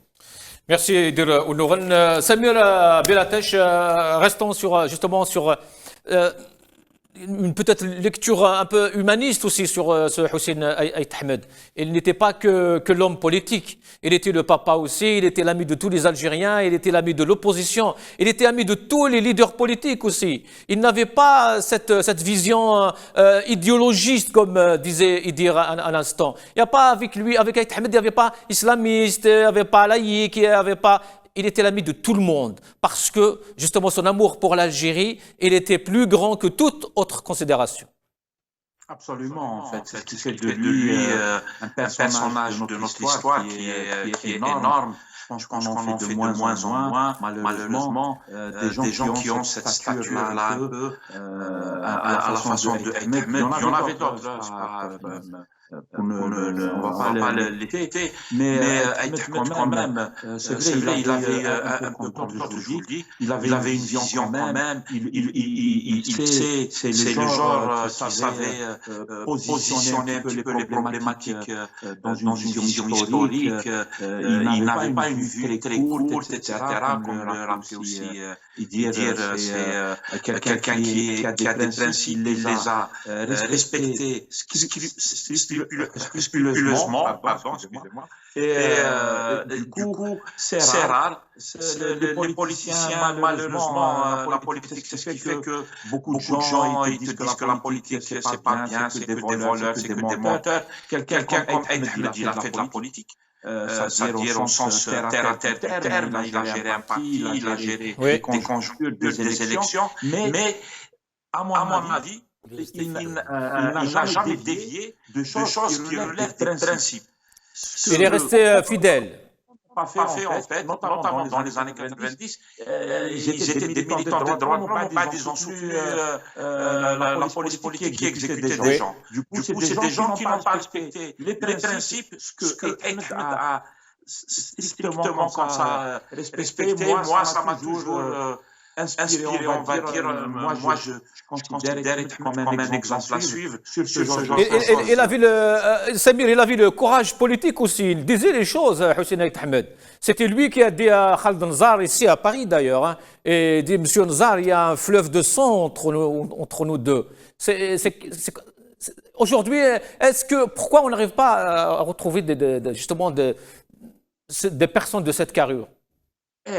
Merci Dir Ounoran. Samir Belatesh, restons justement sur une peut-être lecture un peu humaniste aussi sur ce Hossein Aït Ahmed. Il n'était pas que l'homme politique, il était le papa aussi, il était l'ami de tous les Algériens, il était l'ami de l'opposition, il était ami de tous les leaders politiques aussi. Il n'avait pas cette vision idéologiste comme disait Idir à l'instant. Il n'y a pas avec lui, avec Aït Ahmed, il n'y avait pas islamiste, il n'y avait pas laïque, il n'y avait pas... Il était l'ami de tout le monde parce que, justement, son amour pour l'Algérie, il était plus grand que toute autre considération. Absolument, en fait. C'est ce qui fait de lui un personnage de notre histoire qui est énorme. Je pense qu'on en fait de moins en moins, malheureusement, des gens qui ont cette stature-là un peu à la façon de Ahmed. Il y en avait d'autres. On ne va pas l'été, mais Aït Ahmed quand même, c'est vrai, il avait un peu comme je vous dis, il avait une vision quand même, c'est le genre qui savait positionner un petit peu les problématiques dans une vision historique, il n'avait pas une vue très courte, etc., comme le rappelait aussi Idir, c'est quelqu'un qui a des principes, il les a respectés scrupuleusement, pardon, excusez-moi. Et du coup, c'est rare. Les politiciens, malheureusement, la politique, c'est ce qui fait que beaucoup de gens ils te disent que la politique, c'est pas bien, c'est que des voleurs, c'est que des menteurs. Quelqu'un comme Aït Ahmed, il a fait de la politique. C'est-à-dire au sens terre à terre, il a géré un parti, il a géré des conjonctures, des élections, mais à mon avis, il n'a jamais dévié de choses qui relèvent des principes. Il est resté fidèle. Pas fait en fait, notamment dans les années 90. Ils étaient des militants de droite, non pas ils ont soutenu la police politique qui exécutait des gens. Du coup, c'est des gens qui n'ont pas respecté les principes, ce que Ahmed a strictement comme ça respecté. Moi, ça m'a toujours inspiré, on va dire, moi je considère comme un exemple à suivre sur ce genre de choses. Samir, il a vu le courage politique aussi, il disait les choses, Hossein Ait Ahmed. C'était lui qui a dit à Khaled Nzar, ici à Paris d'ailleurs, hein, et dit, Monsieur Nzar, il y a un fleuve de sang entre nous deux. Aujourd'hui, pourquoi on n'arrive pas à retrouver justement des personnes de cette carrure? Je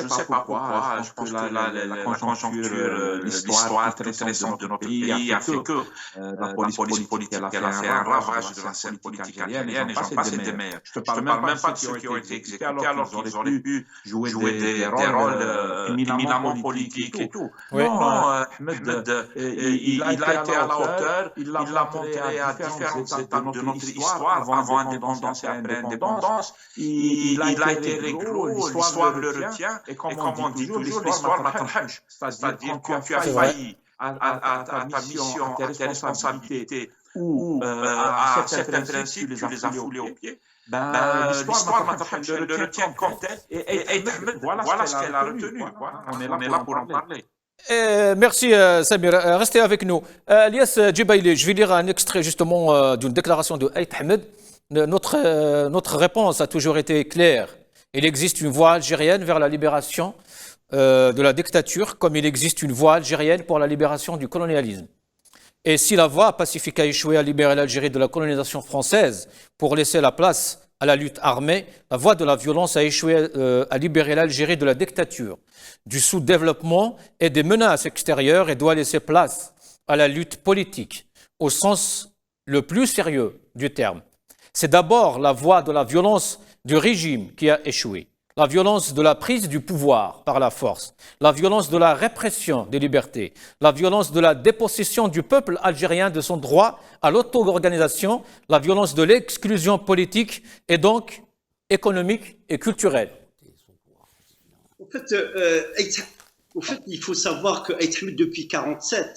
ne sais pas pourquoi. Je pense que la conjoncture, l'histoire très récente de notre pays a fait que la police politique a fait un ravage de la scène politique algérienne et j'en passe des meilleurs. Je ne te parle même pas de ceux qui ont été exécutés alors qu'ils auraient pu jouer des rôles éminemment politiques et tout. Non, Ahmed, il a été à la hauteur, il l'a montré à différentes étapes de notre histoire, avant indépendance et après indépendance. Il a été réglo, l'histoire le retient, et comme on dit toujours, l'histoire n'a pas de hajj. C'est-à-dire quand tu as failli à ta mission, à tes responsabilités, ou à certains principes, tu les as foulés aux pieds, l'histoire n'a pas de hajj, elle le retient comme tel, et voilà ce qu'elle a retenu. On est là pour en parler. Merci Samir, restez avec nous. Elias Djibaili, je vais lire un extrait justement d'une déclaration de Ait Ahmed. Notre réponse a toujours été claire. Il existe une voie algérienne vers la libération de la dictature, comme il existe une voie algérienne pour la libération du colonialisme. Et si la voie pacifique a échoué à libérer l'Algérie de la colonisation française pour laisser la place à la lutte armée, la voie de la violence a échoué à libérer l'Algérie de la dictature, du sous-développement et des menaces extérieures et doit laisser place à la lutte politique, au sens le plus sérieux du terme. C'est d'abord la voie de la violence du régime qui a échoué, la violence de la prise du pouvoir par la force, la violence de la répression des libertés, la violence de la dépossession du peuple algérien de son droit à l'auto-organisation, la violence de l'exclusion politique et donc économique et culturelle. En fait, il faut savoir que Ait Ahmed, depuis 1947,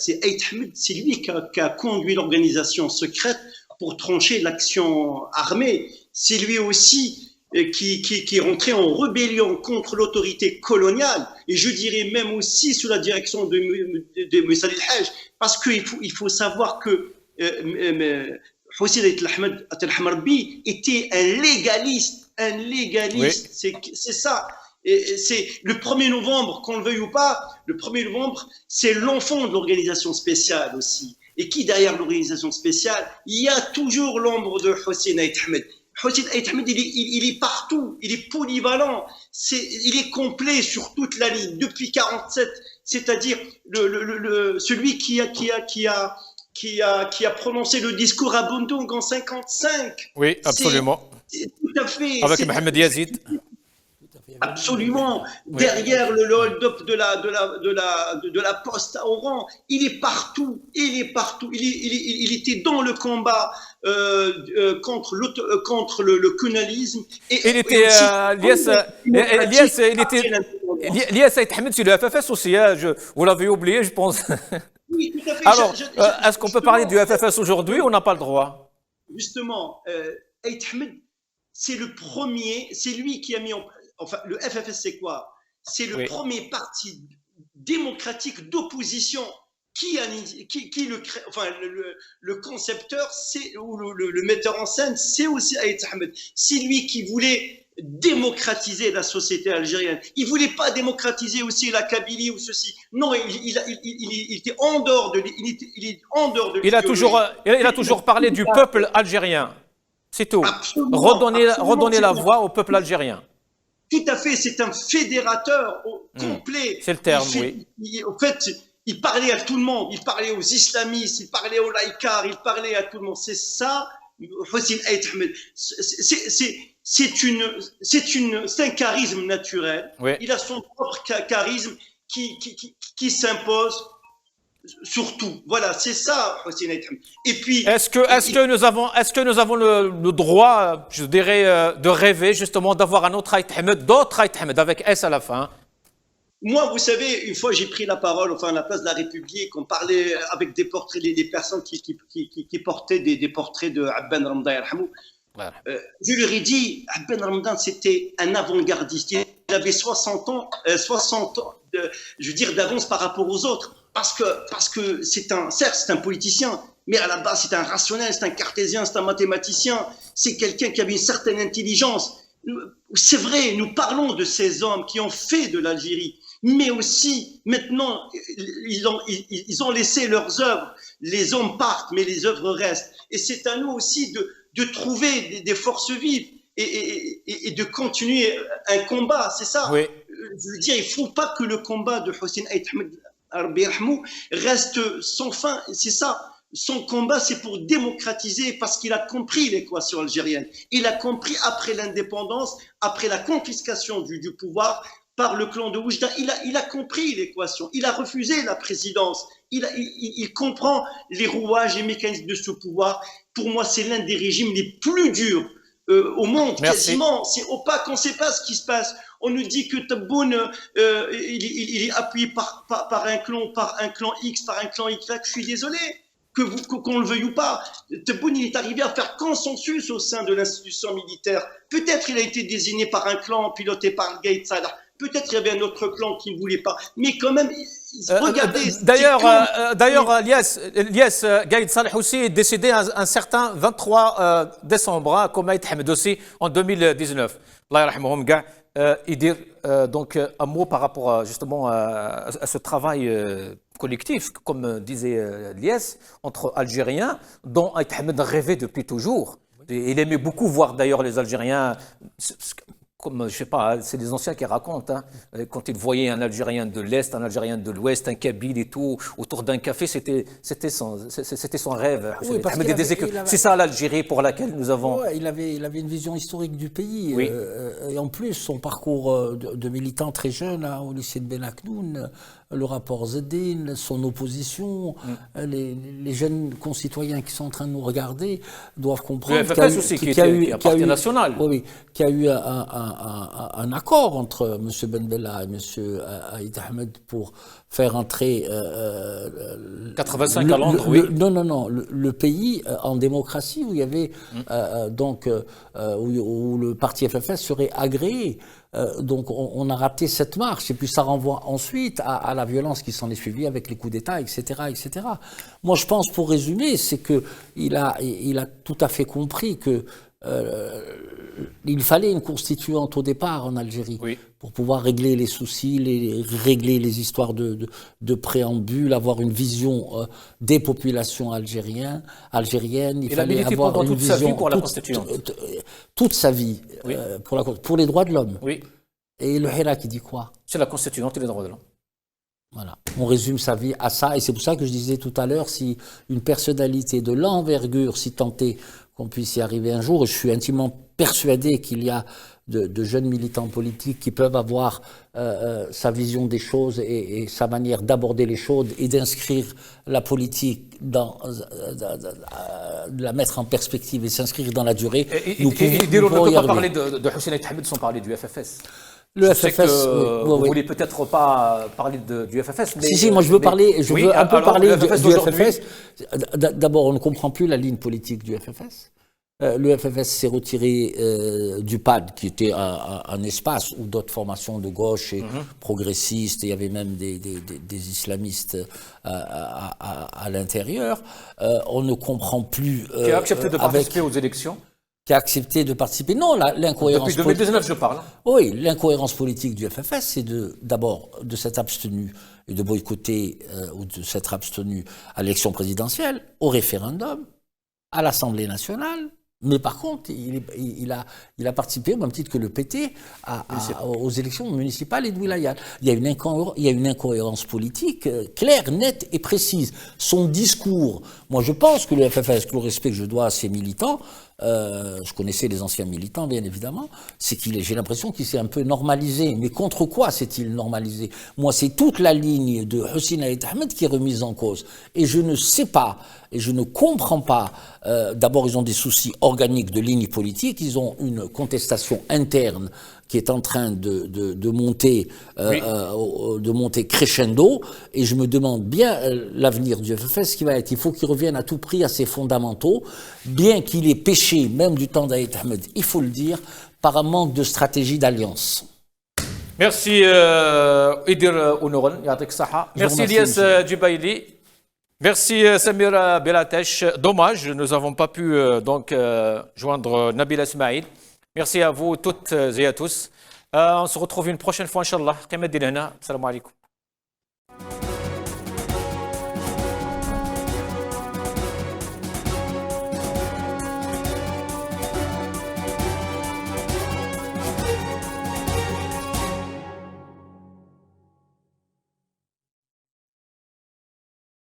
c'est lui qui a conduit l'organisation secrète pour trancher l'action armée. C'est lui aussi qui est rentré en rébellion contre l'autorité coloniale, et je dirais même aussi sous la direction de Moussa El-Hajj, parce qu'il faut savoir que Hossein Ait Ahmed Al-Hamarbi était un légaliste. Oui. C'est ça. Et c'est le 1er novembre, qu'on le veuille ou pas, le 1er novembre, c'est l'enfant de l'organisation spéciale aussi. Et qui derrière l'organisation spéciale, il y a toujours l'ombre de Hossein Ait Ahmed. Hossein Ait Ahmed, il est partout, il est polyvalent, il est complet sur toute la ligne depuis 1947. C'est-à-dire celui qui a prononcé le discours à Bandung en 1955. Oui, absolument. Tout à fait. Avec Mohamed Yazid. Absolument. Oui. Derrière le hold-up de la poste à Oran, il est partout. Il était dans le combat contre le colonialisme. Elias Ait Ahmed, c'est le FFS aussi, vous l'avez oublié, je pense. Oui, tout à fait. Alors, est-ce qu'on peut parler du FFS aujourd'hui ou on n'a pas le droit? Justement, Ait Ahmed, c'est lui qui a mis en place. Enfin, le FFS, c'est quoi? C'est le premier parti démocratique d'opposition le concepteur, ou le metteur en scène, c'est aussi Ait Ahmed. C'est lui qui voulait démocratiser la société algérienne. Il voulait pas démocratiser aussi la Kabylie ou ceci. Non, il était en dehors de. Il a toujours parlé du peuple algérien. C'est tout. Redonner la voix au peuple algérien. Tout à fait, c'est un fédérateur complet. C'est le terme, oui. En fait, il parlait à tout le monde. Il parlait aux islamistes, il parlait aux laïcards, il parlait à tout le monde. C'est ça, Hossein Ait Ahmed. C'est un charisme naturel. Oui. Il a son propre charisme qui s'impose. Surtout, voilà, c'est ça, Hossein Ait Ahmed. Et puis, est-ce que nous avons le droit, je dirais, de rêver justement d'avoir un autre Ait Ahmed, d'autres Ait Ahmed avec S à la fin? Moi, vous savez, une fois j'ai pris la parole, à la place de la République, on parlait avec des portraits, des personnes qui portaient des portraits de Abben Ramda Yarhamou. Je leur ai dit, Ben Ramadan, c'était un avant-gardiste. Il avait 60 ans, je veux dire, d'avance par rapport aux autres. Parce que certes, c'est un politicien, mais à la base, c'est un rationnel, c'est un cartésien, c'est un mathématicien. C'est quelqu'un qui avait une certaine intelligence. C'est vrai, nous parlons de ces hommes qui ont fait de l'Algérie, mais aussi, maintenant, ils ont laissé leurs œuvres. Les hommes partent, mais les œuvres restent. Et c'est à nous aussi de trouver des forces vives et de continuer un combat, c'est ça. Oui. Je veux dire, il ne faut pas que le combat de Hossein Aït Ahmed reste sans fin, c'est ça. Son combat, c'est pour démocratiser parce qu'il a compris l'équation algérienne. Il a compris après l'indépendance, après la confiscation du pouvoir par le clan de Oujda, il a compris l'équation. Il a refusé la présidence. Il comprend les rouages et mécanismes de ce pouvoir. Pour moi, c'est l'un des régimes les plus durs au monde. Merci. Quasiment. C'est opaque, on ne sait pas ce qui se passe. On nous dit que Tebboune, il est appuyé par un clan X, par un clan Y. Je suis désolé. Qu'on le veuille ou pas, Tebboune il est arrivé à faire consensus au sein de l'institution militaire. Peut-être il a été désigné par un clan piloté par Gaïd Salah. Peut-être il y avait un autre clan qui ne voulait pas. Mais quand même, regardez. D'ailleurs, Lies Gaïd Salah aussi est décédé un certain 23 décembre, comme Aït Ahmed aussi, en 2019. Allah yarhamhum ga. Et dire donc un mot par rapport justement à ce travail collectif, comme disait Lies, entre Algériens, dont Aït Ahmed rêvait depuis toujours. Et il aimait beaucoup voir d'ailleurs les Algériens, comme je sais pas, c'est les anciens qui racontent, hein, quand ils voyaient un Algérien de l'Est, un Algérien de l'Ouest, un Kabyle et tout, autour d'un café, c'était son rêve. Oui, c'est ça l'Algérie pour laquelle nous avons... Ouais, il avait une vision historique du pays. Oui. Et en plus, son parcours de militant très jeune hein, au lycée de Ben Aknoun, le rapport Zeddin, son opposition, les jeunes concitoyens qui sont en train de nous regarder doivent comprendre qu'il y a eu un parti national. Oui, qu'il y a eu un accord entre M. Ben Bella et M. Aït Ahmed pour faire entrer 85 à Londres, oui. Le pays en démocratie où il y avait où le parti FFS serait agréé. Donc on a raté cette marche et puis ça renvoie ensuite à la violence qui s'en est suivie avec les coups d'État, etc., etc. Moi je pense, pour résumer, c'est que il a tout à fait compris que il fallait une constituante au départ en Algérie pour pouvoir régler les soucis, régler les histoires de préambule, avoir une vision des populations algériennes. Il fallait avoir une vision toute sa vie pour la constituante. Toute sa vie pour les droits de l'homme. Oui. Et le Hira qui dit quoi? C'est la constituante et les droits de l'homme. Voilà, on résume sa vie à ça, et c'est pour ça que je disais tout à l'heure, si une personnalité de l'envergure, si tant est qu'on puisse y arriver un jour, et je suis intimement persuadé qu'il y a de jeunes militants politiques qui peuvent avoir sa vision des choses et sa manière d'aborder les choses et d'inscrire la politique, de la mettre en perspective et s'inscrire dans la durée. On ne peut pas parler de Hossein Aït Ahmed sans parler du FFS. Le FFS, vous ne voulez peut-être pas parler du FFS, mais... Si, moi je veux un peu parler du FFS. D'abord, on ne comprend plus la ligne politique du FFS. Le FFS s'est retiré du PAD, qui était un espace où d'autres formations de gauche et progressistes, et il y avait même des islamistes à l'intérieur. On ne comprend plus... qui a accepté de participer aux élections. Qui a accepté de participer. Non, l'incohérence... Depuis 2019, je parle. Oui, l'incohérence politique du FFS, c'est d'abord de s'être abstenu et de boycotter ou de s'être abstenu à l'élection présidentielle, au référendum, à l'Assemblée nationale. Mais par contre, il a participé, au même titre que le PT, aux élections municipales et de Wilayat. Il y a une incohérence politique claire, nette et précise. Son discours, moi je pense que le FFS, que le respect que je dois à ses militants, je connaissais les anciens militants bien évidemment, j'ai l'impression qu'il s'est un peu normalisé. Mais contre quoi s'est-il normalisé? Moi, c'est toute la ligne de Hossein Aït Ahmed qui est remise en cause. Et je ne sais pas, et je ne comprends pas, d'abord ils ont des soucis organiques de ligne politique, ils ont une contestation interne qui est en train de monter, de monter crescendo, et je me demande bien l'avenir du FFS, ce qui va être. Il faut qu'il revienne à tout prix à ses fondamentaux, bien qu'il ait péché, même du temps d'Aït Ahmed, il faut le dire, par un manque de stratégie d'alliance. Merci Idir Ounoran, Yatek Saha. Merci Ilyas Djibaili. Merci Samira Belatesh. Dommage, nous n'avons pas pu donc joindre Nabil Ismail. Merci à vous toutes et à tous. On se retrouve une prochaine fois, Inch'Allah. Salam alaikum.